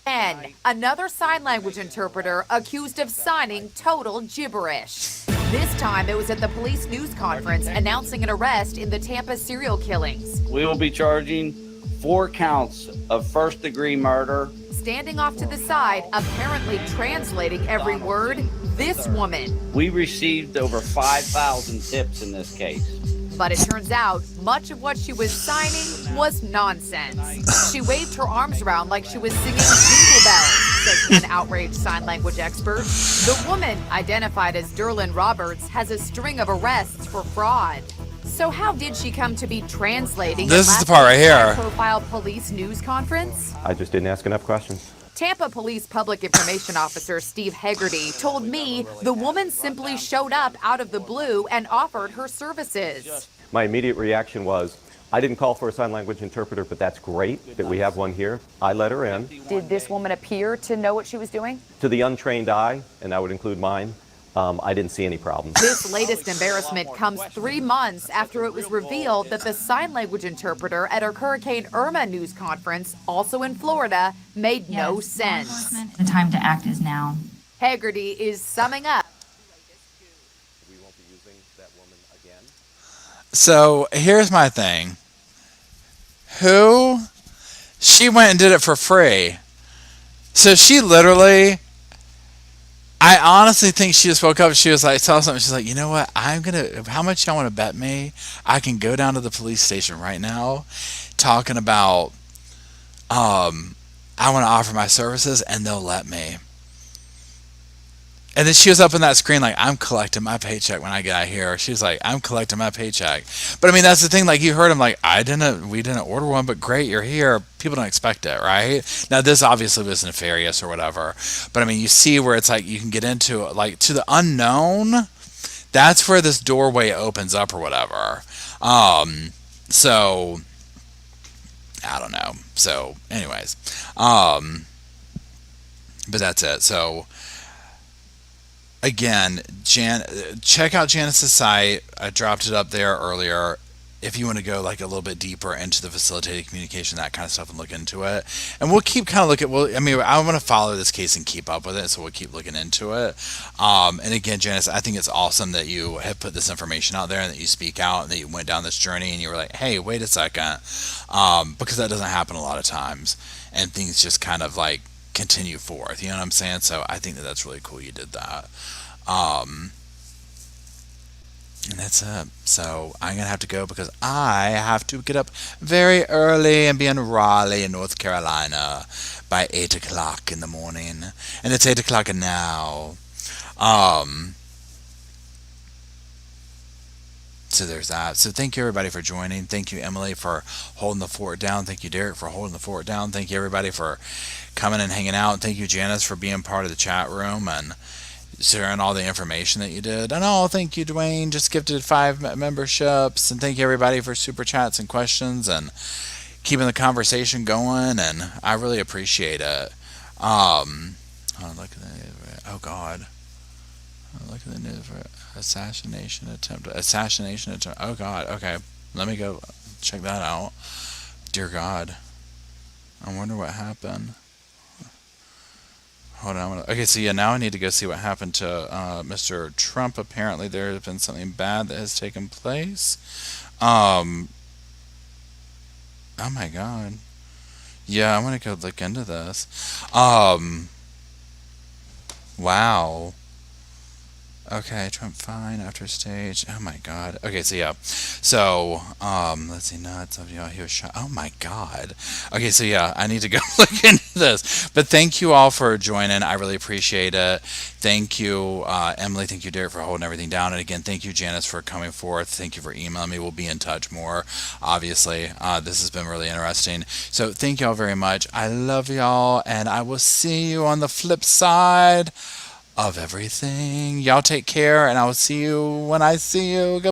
And another sign language interpreter accused of signing total gibberish. This time it was at the police news conference announcing an arrest in the Tampa serial killings. We will be charging 4 counts of first-degree murder. Standing off to the side, apparently translating every word, this woman. We received over 5,000 tips in this case. But it turns out much of what she was signing was nonsense. She waved her arms around like she was singing Jingle Bells, says one outraged sign language expert. The woman, identified as Derlin Roberts, has a string of arrests for fraud. So how did she come to be translating This is the part right here. high-profile police news conference? I just didn't ask enough questions. Tampa Police Public Information Officer Steve Hegarty told me the woman simply showed up out of the blue and offered her services. My immediate reaction was, I didn't call for a sign language interpreter, but that's great that we have one here. I let her in. Did this woman appear to know what she was doing? To the untrained eye, and that would include mine, I didn't see any problems. This latest embarrassment comes 3 months after it was revealed that the sign language interpreter at a Hurricane Irma news conference, also in Florida, made no sense. The time to act is now. Hegarty is summing up. We won't be using that woman again. So here's my thing. She went and did it for free. So she literally, I honestly think she just woke up and she was like, saw something. She's like, you know what? How much y'all want to bet me? I can go down to the police station right now talking about, I want to offer my services and they'll let me. And then she was up on that screen like, I'm collecting my paycheck when I get out here. She was like, I'm collecting my paycheck. But I mean, that's the thing. Like you heard him like, we didn't order one, but great, you're here. People don't expect it, right? Now this obviously was nefarious or whatever. But I mean, you see where it's like you can get into it, like to the unknown. That's where this doorway opens up or whatever. So I don't know. So anyways, but that's it. So again, check out Janice's site. I dropped it up there earlier. If you want to go like a little bit deeper into the facilitated communication, that kind of stuff, and look into it. And we'll keep kind of looking. Well, I mean, I want to follow this case and keep up with it, so we'll keep looking into it. And again, Janice, I think it's awesome that you have put this information out there and that you speak out and that you went down this journey and you were like, hey, wait a second, because that doesn't happen a lot of times, and things just kind of like continue forth. You know what I'm saying? So I think that that's really cool you did that. And that's it. So I'm going to have to go because I have to get up very early and be in Raleigh, North Carolina by 8 o'clock in the morning. And it's 8 o'clock now. Um, so there's that. So thank you everybody for joining. Thank you Emily for holding the fort down. Thank you Derek for holding the fort down. Thank you everybody for coming and hanging out. Thank you Janice for being part of the chat room and sharing all the information that you did. And thank you Dwayne, just gifted 5 memberships. And thank you everybody for super chats and questions and keeping the conversation going. And I really appreciate it. Look at the, oh God. Look at the news for assassination attempt. Oh God. Okay, let me go check that out. Dear God, I wonder what happened. Hold on. Okay, so yeah, now I need to go see what happened to Mr. Trump. Apparently, there has been something bad that has taken place. Oh my God. Yeah, I'm gonna go look into this. Wow. Okay, Trump fine after stage. Oh my God. Okay, so yeah. So, let's see, nuts. He was shot. Oh my God. Okay, so yeah, I need to go look into this. But thank you all for joining. I really appreciate it. Thank you, Emily. Thank you, Derek, for holding everything down. And again, thank you, Janice, for coming forth. Thank you for emailing me. We'll be in touch more, obviously. This has been really interesting. So thank you all very much. I love y'all, and I will see you on the flip side of everything. Y'all take care, and I will see you when I see you.